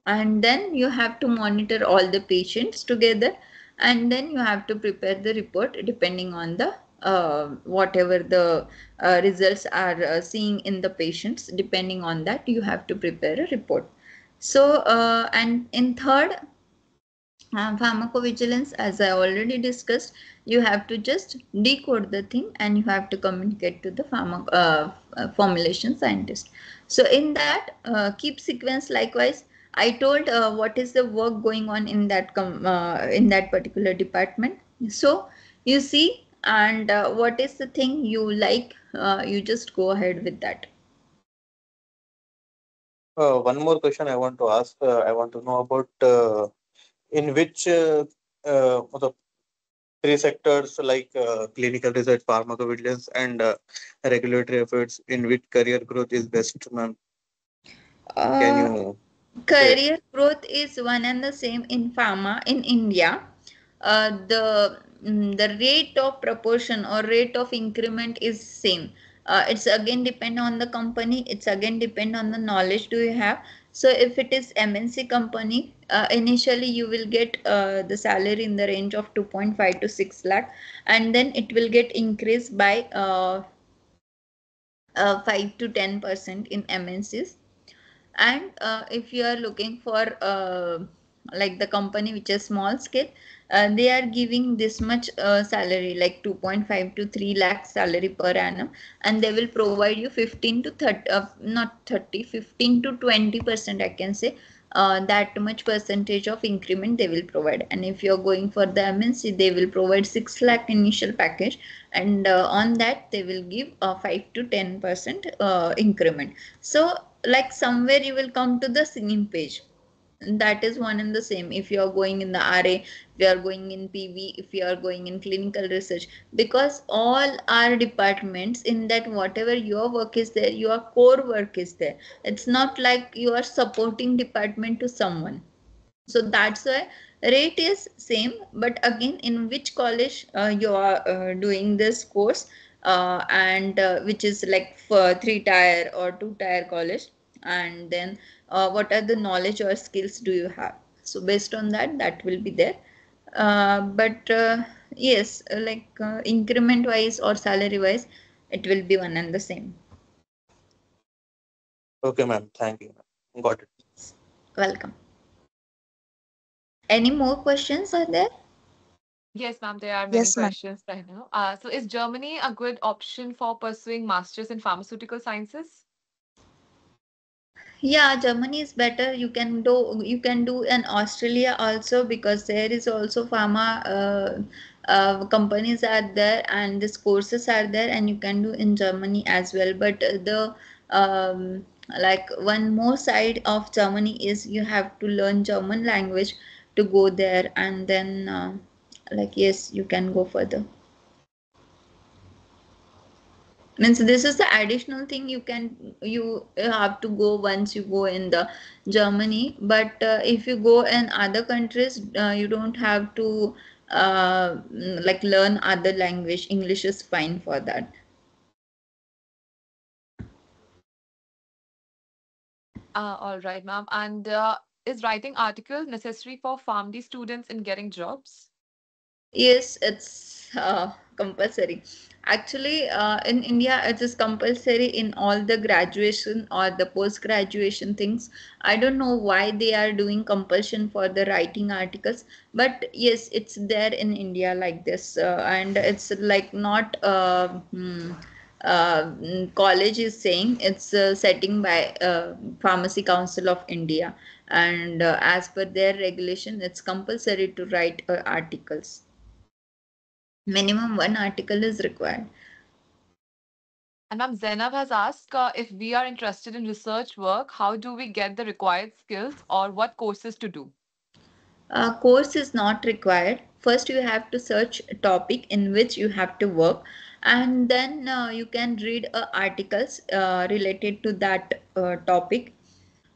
and then you have to monitor all the patients together, and then you have to prepare the report depending on the whatever the results are seeing in the patients. Depending on that, you have to prepare a report. So and in third, pharmacovigilance, as I already discussed, you have to just decode the thing and you have to communicate to the formulation scientist. So in that, keep sequence likewise. I told what is the work going on in that particular department. So you see, and what is the thing you like, you just go ahead with that. One more question I want to ask. I want to know about in which the three sectors like clinical research, pharmacovigilance, and regulatory efforts, in which career growth is best, ma'am? Can Uh, you share? Career growth is one and the same in pharma in India. The rate of proportion or rate of increment is same. It's again depend on the company. It's again depend on the knowledge do you have. So if it is MNC company, initially you will get the salary in the range of 2.5 to 6 lakh, and then it will get increased by 5 to 10% in MNCs. And if you are looking for like the company which is small scale, they are giving this much salary, like 2.5 to 3 lakh salary per annum, and they will provide you 15 to 30, not 30, 15 to 20%, I can say. That much percentage of increment they will provide. And if you're going for the MNC, they will provide 6 lakh initial package, and on that they will give a 5 to 10% increment. So like somewhere you will come to the singing page. That is one and the same. If you are going in the RA, if you are going in PV, if you are going in clinical research, because all our departments in that, whatever your work is there, your core work is there. It's not like you are supporting department to someone. So that's why rate is same. But again, in which college you are doing this course, and which is like for 3 tier or 2 tier college, and then what are the knowledge or skills do you have. So based on that, that will be there. But yes, like increment wise or salary wise, it will be one and the same. Okay, ma'am. Thank you, ma'am. Got it. Welcome. Any more questions are there? Yes, ma'am, there are many Yes, ma'am. questions right now. So is Germany a good option for pursuing masters in pharmaceutical sciences? Yeah, Germany is better. You can do in Australia also, because there is also pharma companies are there and these courses are there, and you can do in Germany as well. But the like one more side of Germany is you have to learn German language to go there, and then like yes, you can go further. Means this is the additional thing you have to go once you go in the Germany. But if you go in other countries, you don't have to like learn other language. English is fine for that. All right, ma'am. And is writing articles necessary for PharmD students in getting jobs? Yes, it's compulsory. Actually, in India, it is compulsory in all the graduation or the post graduation things. I don't know why they are doing compulsion for the writing articles, but yes, it's there in India like this, and it's like not. College is saying it's setting by Pharmacy Council of India, and as per their regulation, it's compulsory to write articles. Minimum one article is required. And ma'am, Zainab has asked if we are interested in research work, how do we get the required skills or what courses to do? Course is not required. First, you have to search a topic in which you have to work, and then you can read articles related to that topic,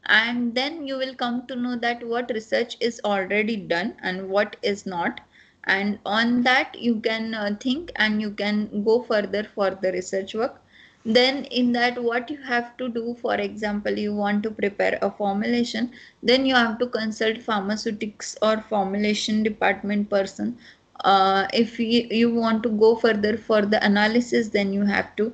and then you will come to know that what research is already done and what is not, and on that you can think and you can go further for the research work. Then in that, what you have to do, for example, you want to prepare a formulation, then you have to consult pharmaceutics or formulation department person. If you want to go further for the analysis, then you have to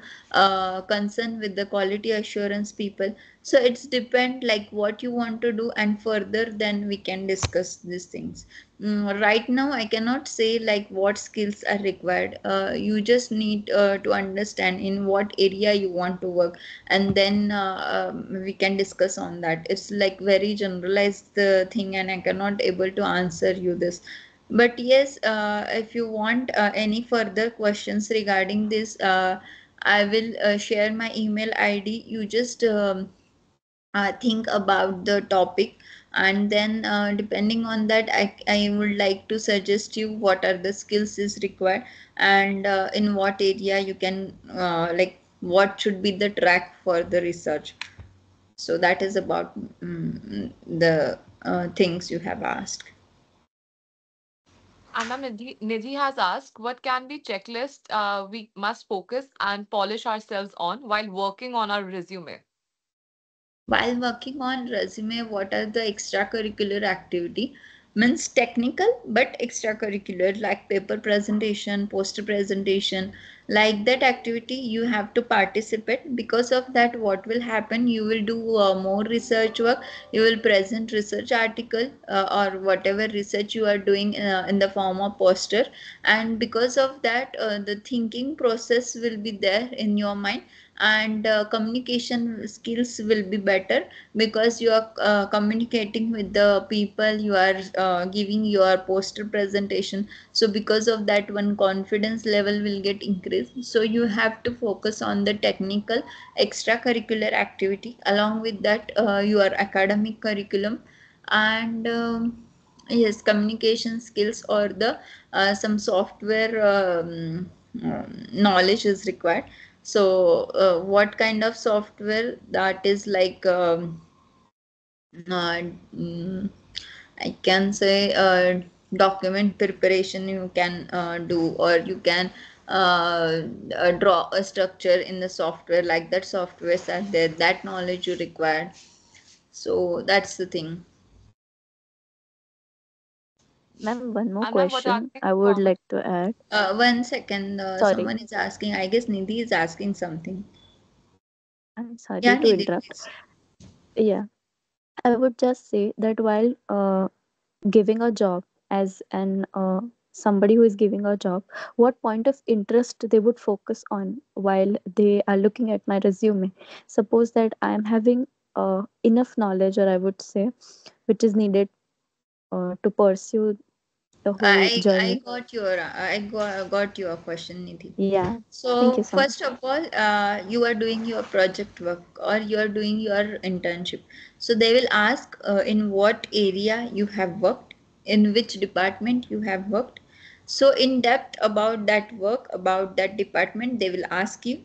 concern with the quality assurance people. So it's depend like what you want to do, and further then we can discuss these things. Right now I cannot say like what skills are required. You just need to understand in what area you want to work, and then we can discuss on that. It's like very generalized thing, and I cannot able to answer you this. But yes, if you want any further questions regarding this, I will share my email ID. You just think about the topic, and then depending on that, I would like to suggest you what are the skills is required, and in what area you can like what should be the track for the research. So that is about the things you have asked. And ma'am, Nidhi has asked, what can be checklist we must focus and polish ourselves on while working on our resume? While working on resume, what are the extracurricular activity? Means technical but extracurricular, like paper presentation, poster presentation, like that activity you have to participate. Because of that, what will happen, you will do more research work, you will present research article or whatever research you are doing in the form of poster. And because of that, the thinking process will be there in your mind, and communication skills will be better, because you are communicating with the people, you are giving your poster presentation. So because of that, one confidence level will get increased. So you have to focus on the technical extracurricular activity, along with that your academic curriculum, and yes, communication skills or the some software knowledge is required. So, what kind of software that is like? Uh, mm, I can say document preparation you can do, or you can draw a structure in the software. Like that, softwares are there. That knowledge you require. So that's the thing. Ma'am, one more And ma'am, what are question the I would common? like to add. 1 second. Sorry, Someone is asking. I guess Nidhi is asking something. I'm sorry Yeah, to Nidhi, interrupt. please. Yeah, I would just say that while giving a job as an somebody who is giving a job, what point of interest they would focus on while they are looking at my resume. Suppose that I am having enough knowledge, or I would say, which is needed to pursue the whole I journey. got your question, Nidhi. Yeah, thank So you so much. first of all, you are doing your project work or you are doing your internship. So they will ask in what area you have worked, in which department you have worked. So in depth about that work, about that department, they will ask you.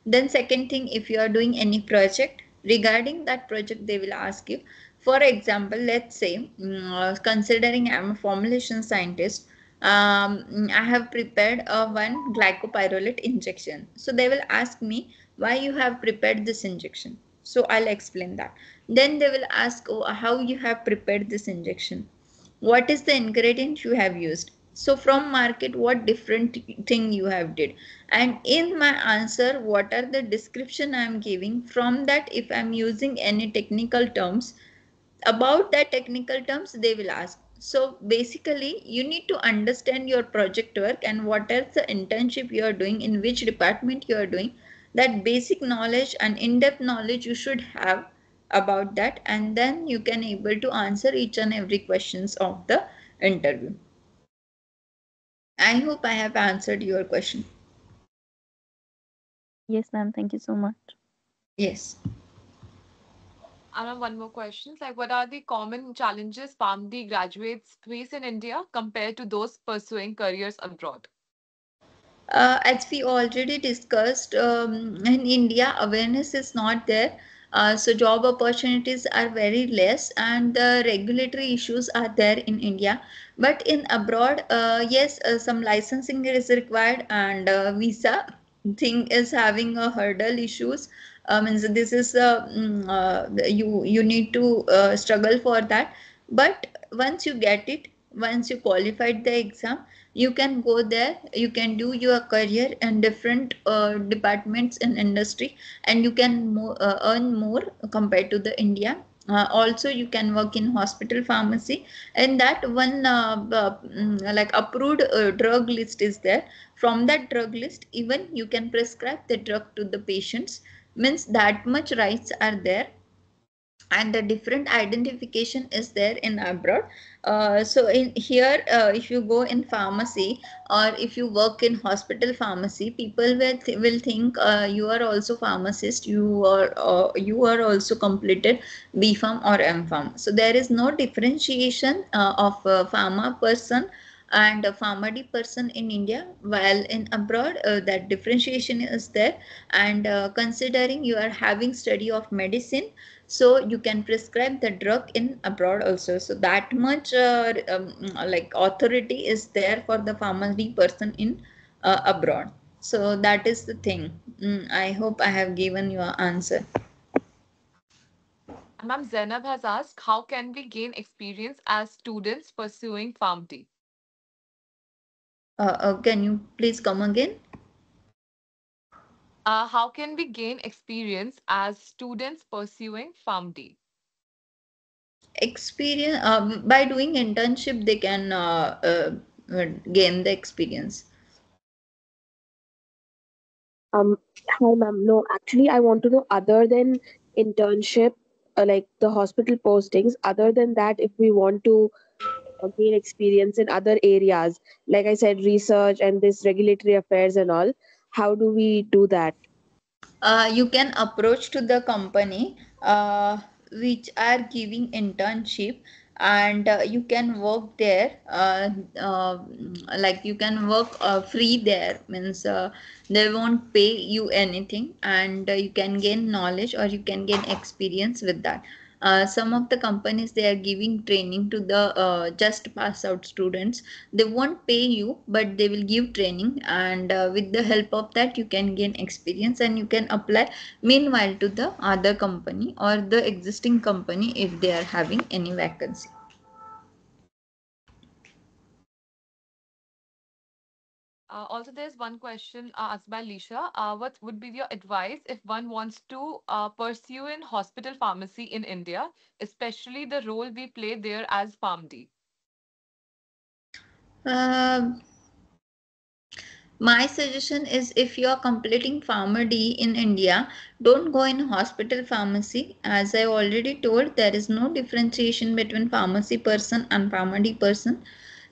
Then second thing, if you are doing any project, regarding that project, they will ask you. For example, let's say, considering I'm a formulation scientist, I have prepared a one glycopyrrolate injection. So they will ask me why you have prepared this injection. So I'll explain that. Then they will ask, oh, how you have prepared this injection, what is the ingredient you have used, so from market what different thing you have did, and in my answer what are the description I am giving. From that, if I am using any technical terms, about that technical terms they will ask. So basically you need to understand your project work and what is the internship you are doing, in which department you are doing. That basic knowledge and in-depth knowledge you should have about that, and then you can able to answer each and every questions of the interview. I hope I have answered your question. Yes, ma'am. Thank you so much. Yes. I have one more question. Like, what are the common challenges PharmD graduates face in India compared to those pursuing careers abroad? As we already discussed, in India, awareness is not there. So job opportunities are very less, and the regulatory issues are there in India. But in abroad, yes, some licensing is required, and visa thing is having a hurdle issues. Means this is you need to struggle for that. But once you get it, once you qualified the exam, you can go there, you can do your career in different departments in industry, and you can earn more compared to the India. Also you can work in hospital pharmacy, and that one like approved drug list is there. From that drug list, even you can prescribe the drug to the patients. Means that much rights are there, and the different identification is there in abroad. So in here, if you go in pharmacy or if you work in hospital pharmacy, people will think you are also pharmacist, you are also completed B Pharm or M Pharm. So there is no differentiation of a pharma person and a pharmacy person in India, while in abroad that differentiation is there. And considering you are having study of medicine, so you can prescribe the drug in abroad also. So that much like authority is there for the pharmacy person in abroad. So that is the thing. I hope I have given you an answer. And Ma'am Zainab has asked, how can we gain experience as students pursuing PharmD? Can you please come again? How can we gain experience as students pursuing PharmD? Experience by doing internship, they can gain the experience. Um, Hi, ma'am. No, actually, I want to know other than internship, like the hospital postings, other than that, if we want to gain experience in other areas, like I said, research and this regulatory affairs and all, how do we do that? You can approach to the company which are giving internship, and you can work there, like you can work free there. Means they won't pay you anything, and you can gain knowledge or you can gain experience with that. Some of the companies, they are giving training to the just pass out students. They won't pay you, but they will give training, and with the help of that you can gain experience and you can apply meanwhile to the other company or the existing company if they are having any vacancy. Also, there's one question asked by Lisha. What would be your advice if one wants to pursue in hospital pharmacy in India, especially the role we play there as PharmD? uh, my suggestion is, if you are completing pharma D in India, don't go in hospital pharmacy. As I already told, there is no differentiation between pharmacy person and pharma D person.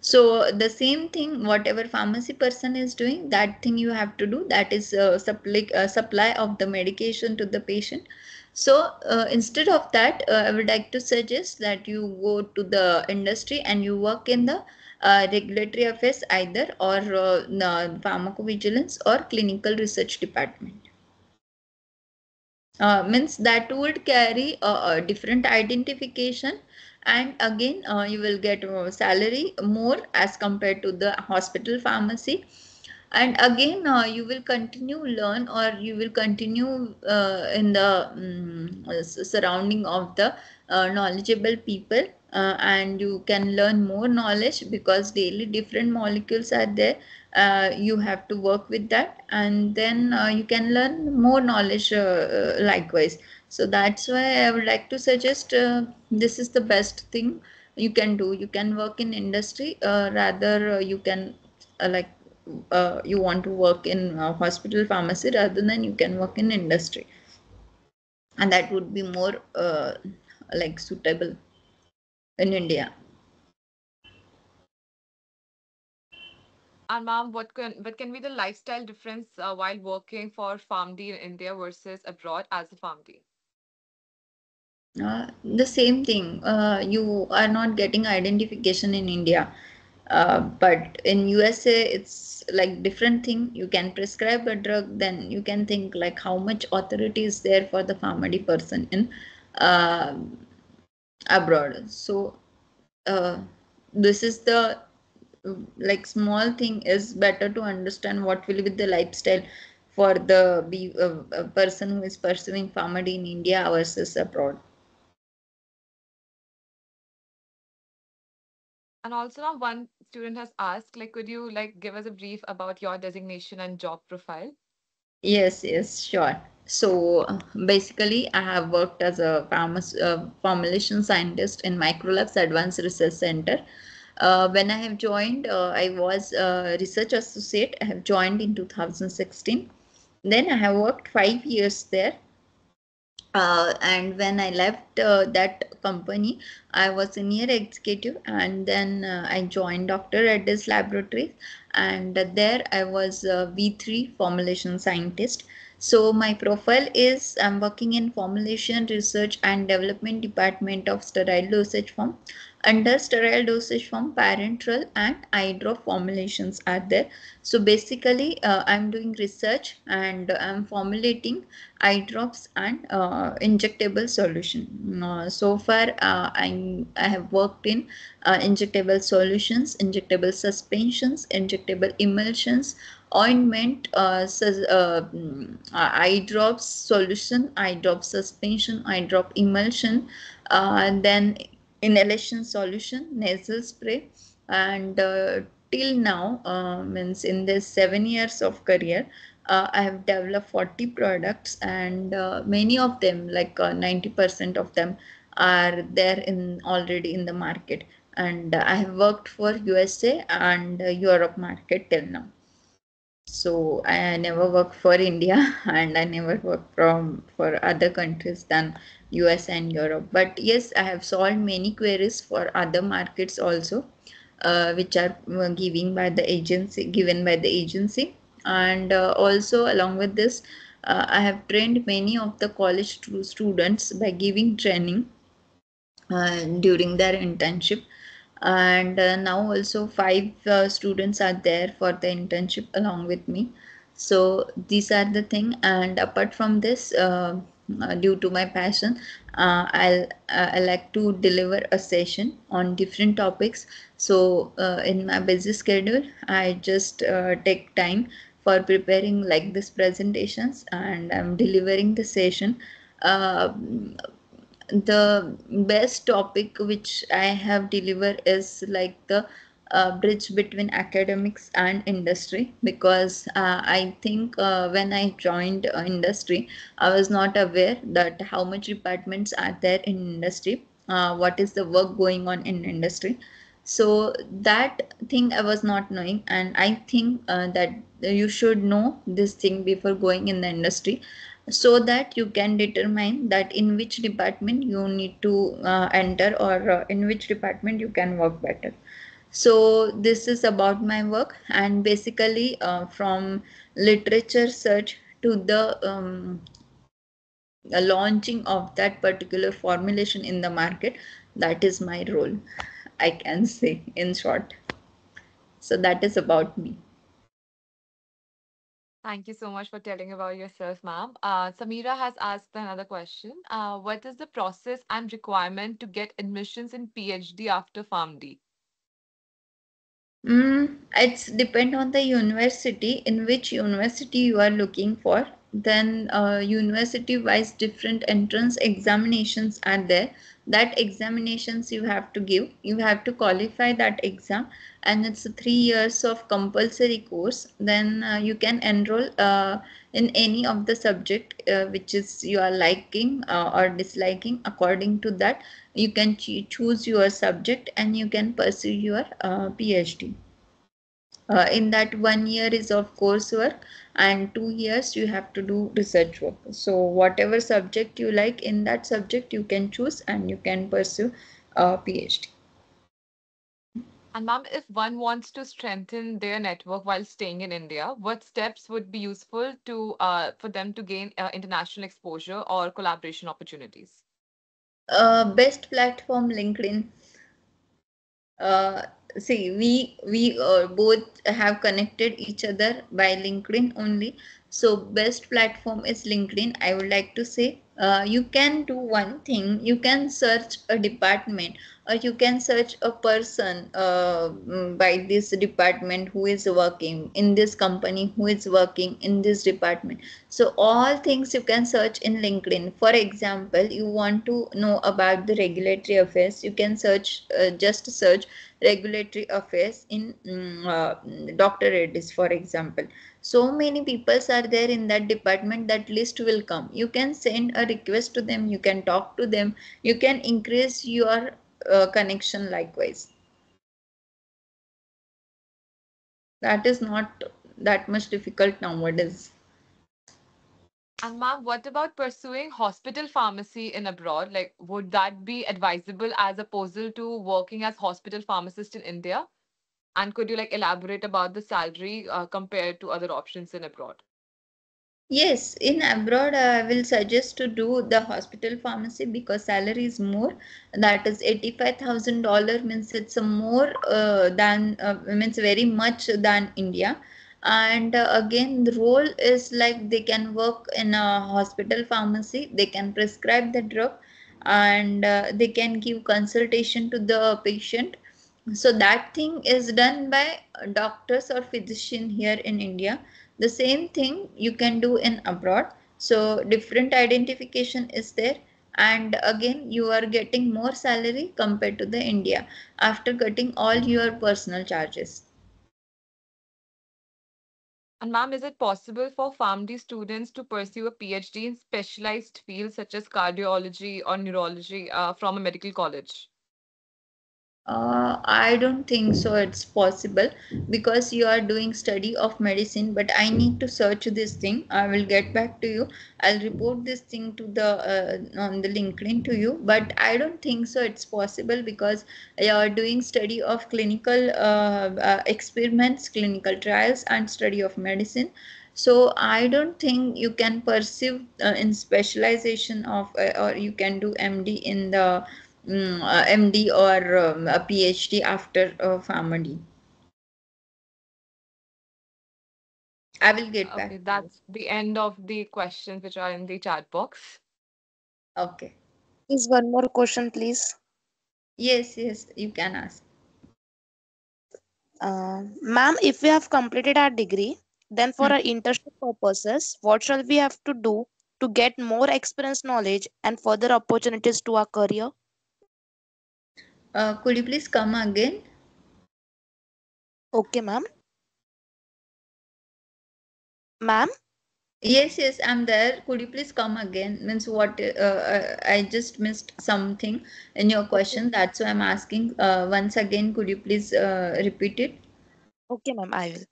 So the same thing, whatever pharmacy person is doing, that thing you have to do. That is supply of the medication to the patient. So instead of that, I would like to suggest that you go to the industry and you work in the regulatory affairs either, or pharmacovigilance or clinical research department. Means that would carry a different identification, and again you will get salary more as compared to the hospital pharmacy. And again you will continue learn, or you will continue in the surrounding of the knowledgeable people, and you can learn more knowledge because daily different molecules are there. You have to work with that, and then you can learn more knowledge likewise. So that's why I would like to suggest this is the best thing you can do. You can work in industry, rather you can like you want to work in hospital pharmacy, rather than you can work in industry, and that would be more like suitable in India. And ma'am, what can be the lifestyle difference while working for PharmD in India versus abroad as a PharmD? The same thing. You are not getting identification in India, but in USA it's like different thing. You can prescribe a drug, then you can think like how much authority is there for the pharmacy person in uh, abroad. So uh, this is the like small thing is better to understand what will be the lifestyle for the person who is pursuing pharmacy in India versus abroad. And also now one student has asked, like, could you like give us a brief about your designation and job profile? Yes, yes, sure. So basically, I have worked as a formulation scientist in Microlabs Advanced Research Center. When I have joined, I was a research associate. I have joined in 2016. Then I have worked 5 years there, and when I left that company, I was senior executive, and then I joined Dr. Reddy's Laboratories, and there I was a V3 formulation scientist. So my profile is I'm working in formulation research and development department of sterile dosage form. Under sterile dosage form, parenteral and eye drop formulations are there. So basically, I'm doing research and I'm formulating eye drops and injectable solution. So far, I have worked in injectable solutions, injectable suspensions, injectable emulsions, ointment, eye drops solution, eye drop suspension, eye drop emulsion, and then inhalation solution, nasal spray, and till now, means in this 7 years of career, I have developed 40 products, and many of them, like 90% of them, are there in already in the market. And I have worked for USA and Europe market till now. So I never worked for India and I never worked from for other countries than US and Europe. But yes, I have solved many queries for other markets also, which are given by the agency. And also along with this, I have trained many of the college students by giving training during their internship. And now also five students are there for the internship along with me. So these are the thing. And apart from this, due to my passion, I like to deliver a session on different topics. So in my busy schedule, I just take time for preparing like this presentations, and I'm delivering the session. uh, the best topic which I have delivered is like the bridge between academics and industry, because I think when I joined industry, I was not aware that how much departments are there in industry, what is the work going on in industry. So that thing I was not knowing, and I think that you should know this thing before going in the industry, so that you can determine that in which department you need to enter, or in which department you can work better. So this is about my work, and basically from literature search to the launching of that particular formulation in the market, that is my role, I can say in short. So that is about me. Thank you so much for telling about yourself, ma'am. Samira has asked another question. What is the process and requirement to get admissions in PhD after PharmD? It's depend on the university, in which university you are looking for. Then university wise different entrance examinations are there. That examinations you have to give. You have to qualify that exam, and it's a 3 years of compulsory course. Then you can enroll in any of the subject which is you are liking or disliking. According to that, you can choose your subject and you can pursue your PhD. In that 1 year is of coursework, and 2 years you have to do research work. So whatever subject you like in that subject you can choose and you can pursue a PhD. And ma'am, if one wants to strengthen their network while staying in India, what steps would be useful to for them to gain international exposure or collaboration opportunities? Best platform LinkedIn. uh, See, we both have connected each other by LinkedIn only. So best platform is LinkedIn, I would like to say. You can do one thing, you can search a department, or you can search a person by this department who is working in this company, who is working in this department. So all things you can search in LinkedIn. For example, you want to know about the regulatory affairs, you can search, just search regulatory affairs in Dr. Reddy's, for example. So many peoples are there in that department, that list will come. You can send a request to them, you can talk to them, you can increase your connection likewise. That is not that much difficult nowadays. And ma'am, what about pursuing hospital pharmacy in abroad? Like, would that be advisable as opposed to working as hospital pharmacist in India? And could you like elaborate about the salary compared to other options in abroad? Yes, in abroad, I will suggest to do the hospital pharmacy because salary is more. That is $85,000, means it's a more than means very much than India. And again, the role is like they can work in a hospital pharmacy. They can prescribe the drug, and they can give consultation to the patient. So that thing is done by doctors or physician here in India. The same thing you can do in abroad. So different identification is there, and again you are getting more salary compared to the India after cutting all your personal charges. And ma'am, is it possible for PharmD students to pursue a PhD in specialized fields such as cardiology or neurology from a medical college? I don't think so it's possible because you are doing study of medicine, but I need to search this thing. I will get back to you. I'll report this thing to the on the LinkedIn to you, but I don't think so it's possible because you are doing study of clinical experiments, clinical trials, and study of medicine. So I don't think you can pursue in specialization of or you can do MD in the MD or a PhD after pharmacy. I will get Okay, back to you. that's the end of the questions which are in the chat box. Okay. Is one more question, please. Yes, yes, you can ask. Ma'am, if we have completed our degree, then for Hmm. our internship purposes, what shall we have to do to get more experience, knowledge, and further opportunities to our career? Could you please come again? Okay, ma'am. Ma'am, Yes, yes, I'm there. Could you please come again? Means what? I just missed something in your okay, question. That's why I'm asking once again. Could you please repeat it? okay, ma'am, I will.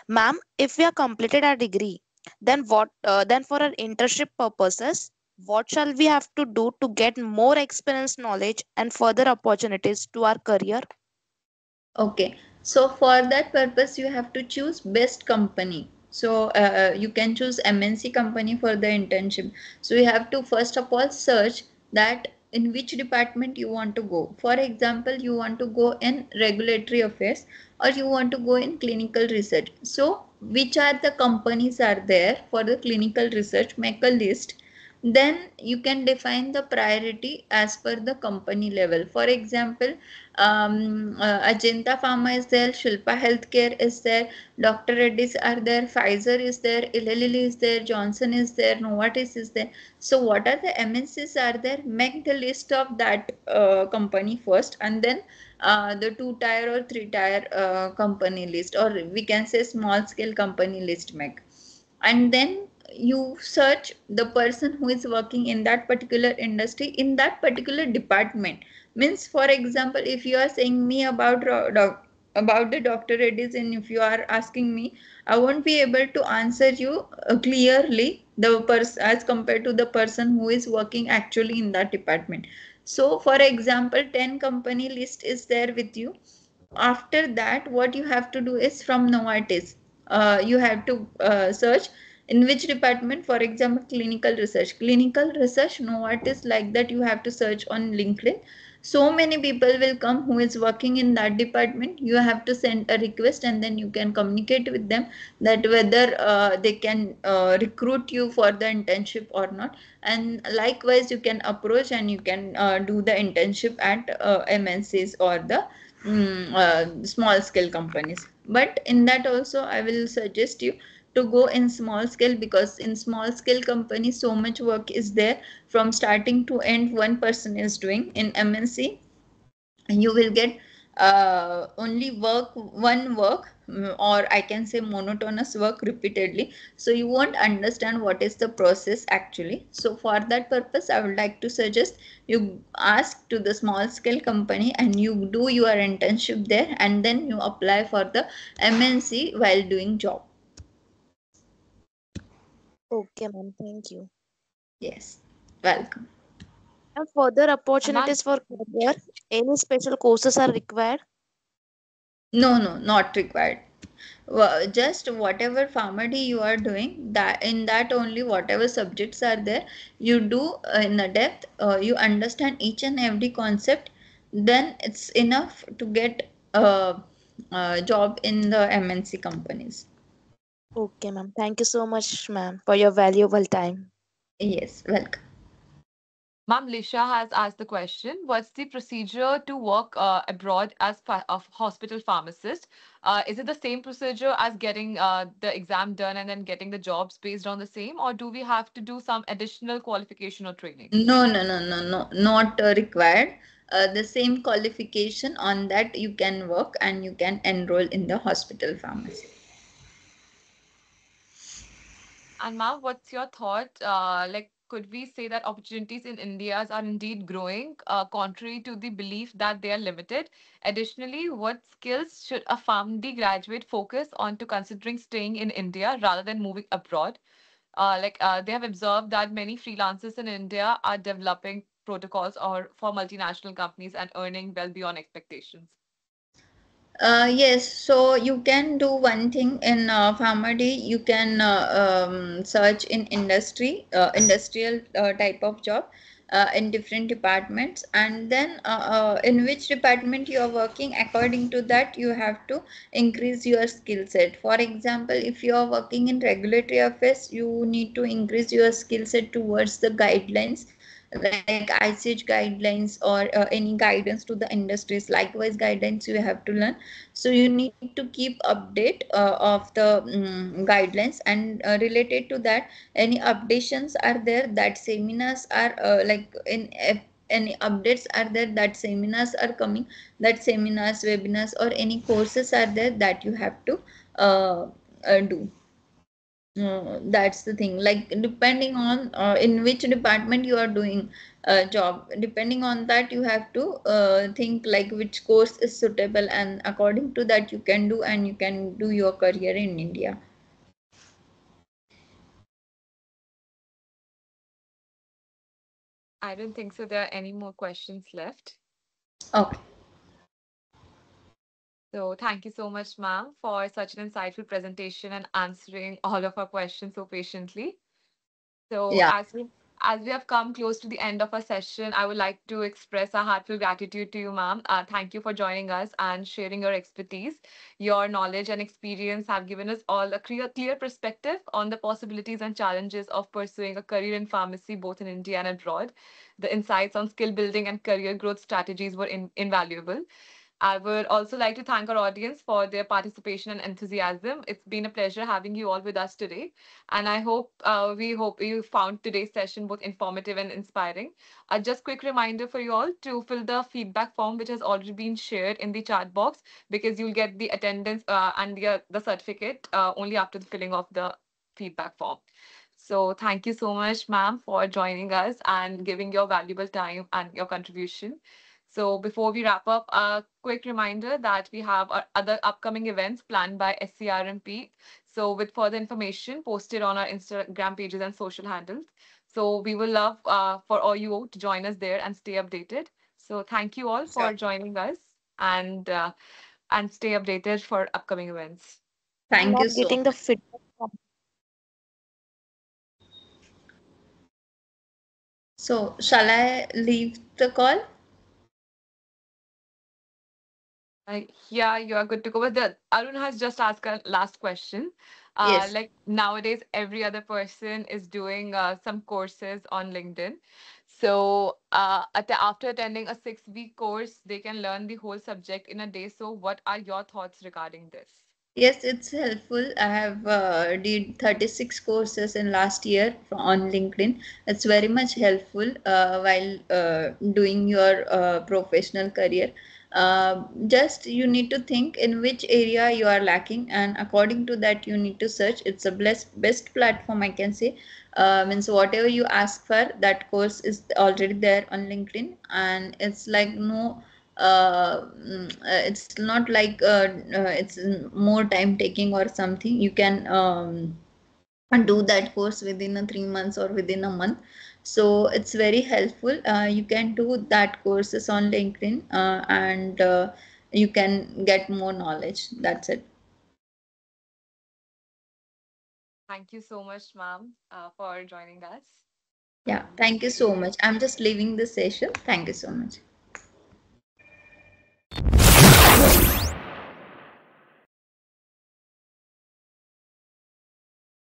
Ma'am, if we have completed our degree, then what? Then for our internship purposes, what shall we have to do to get more experience, knowledge, and further opportunities to our career? Okay, so for that purpose, you have to choose best company. So you can choose MNC company for the internship. So you have to first of all search that in which department you want to go. For example, you want to go in regulatory affairs or you want to go in clinical research. So which are the companies are there for the clinical research? Make a list, then you can define the priority as per the company level. For example, Ajanta Pharma is there, Shilpa Healthcare is there, Dr. Reddy's are there, Pfizer is there, Eli Lilly is there, Johnson is there, Novartis is there. So what are the MNCs are there? Make the list of that company first, and then the 2 tier or 3 tier company list, or we can say small scale company list make. And then you search the person who is working in that particular industry in that particular department. Means for example, if you are saying me about about the Dr. Reddy's, and if you are asking me, I won't be able to answer you clearly the person as compared to the person who is working actually in that department. So for example, 10 company list is there with you. after that, what you have to do is from Novartis, you have to search in which department. For example, clinical research. Clinical research, Novartis, like that. You have to search on LinkedIn. So many people will come who is working in that department. You have to send a request, and then you can communicate with them that whether they can recruit you for the internship or not. And likewise, you can approach and you can do the internship at MNCs or the small scale companies. But in that also, I will suggest you to go in small scale, because in small scale companies so much work is there. From starting to end, one person is doing. In MNC, you will get only one work, or I can say monotonous work repeatedly, so you won't understand what is the process actually. So for that purpose, I would like to suggest you ask to the small scale company and you do your internship there, and then you apply for the MNC while doing job. Okay, ma'am. Thank you. Yes, welcome. And further And ma'am, opportunities for career, any special courses are required? No, no, not required. Just whatever pharmacy you are doing, that in that only whatever subjects are there, you do in a depth, you understand each and every concept, then it's enough to get a job in the MNC companies. Okay, ma'am. Thank you so much, ma'am, for your valuable time. Yes, welcome. Ma'am Lisha has asked the question, what's the procedure to work abroad as a hospital pharmacist? Is it the same procedure as getting the exam done and then getting the jobs based on the same, or do we have to do some additional qualification or training? No, no, no, no, no, not required. The same qualification, on that you can work and you can enroll in the hospital pharmacy. And ma'am, what's your thought? Like, could we say that opportunities in India are indeed growing, contrary to the belief that they are limited? Additionally, what skills should a PharmD graduate focus on to considering staying in India rather than moving abroad? They have observed that many freelancers in India are developing protocols or for multinational companies and earning well beyond expectations. Yes, so you can do one thing in PharmaD. You can search in industrial type of job in different departments, and then in which department you are working. According to that, you have to increase your skill set. For example, if you are working in regulatory affairs, you need to increase your skill set towards the guidelines like ICH guidelines or any guidance to the industries. Likewise, guidelines you have to learn, so you need to keep update of the guidelines, and related to that, any updations are there, that seminars are any updates are there, that seminars are coming, that seminars, webinars, or any courses are there that you have to do. That's the thing. Like depending on in which department you are doing a job, depending on that you have to think like which course is suitable, and according to that you can do, and you can do your career in India. I don't think so. There are any more questions left. Okay. So thank you so much, ma'am, for such an insightful presentation and answering all of our questions so patiently. So Yeah. as we have come close to the end of our session, I would like to express our heartfelt gratitude to you, ma'am. Thank you for joining us and sharing your expertise. Your knowledge and experience have given us all a clear perspective on the possibilities and challenges of pursuing a career in pharmacy, both in India and abroad. The insights on skill building and career growth strategies were invaluable. I would also like to thank our audience for their participation and enthusiasm. It's been a pleasure having you all with us today. And we hope you found today's session both informative and inspiring. Just quick reminder for you all to fill the feedback form, which has already been shared in the chat box, because you'll get the attendance and the certificate only after the filling of the feedback form. So thank you so much, ma'am, for joining us and giving your valuable time and your contribution. So before we wrap up, a quick reminder that we have our other upcoming events planned by SCRMP. So with further information posted on our Instagram pages and social handles. So we will love for all you to join us there and stay updated. So thank you all Sure. for joining us. And and stay updated for upcoming events. I'm Thank you not so getting the much. feedback from. So, shall I leave the call? Yeah, you are good to go. But Arun has just asked a last question. Yes. Like nowadays, every other person is doing some courses on LinkedIn. So after attending a 6 week course, they can learn the whole subject in a day. So what are your thoughts regarding this? Yes, it's helpful. I have did 36 courses in last year on LinkedIn. It's very much helpful while doing your professional career. Just you need to think in which area you are lacking, and according to that, you need to search. It's a best platform, I can say. Means whatever you ask for, that course is already there on LinkedIn, and it's like no it's not like it's more time taking or something. You can do that course within a 3 months or within a month. So it's very helpful. You can do that courses on LinkedIn, and you can get more knowledge. That's it. Thank you so much, ma'am, for joining us. Yeah, thank you so much. I'm just leaving the session. Thank you so much.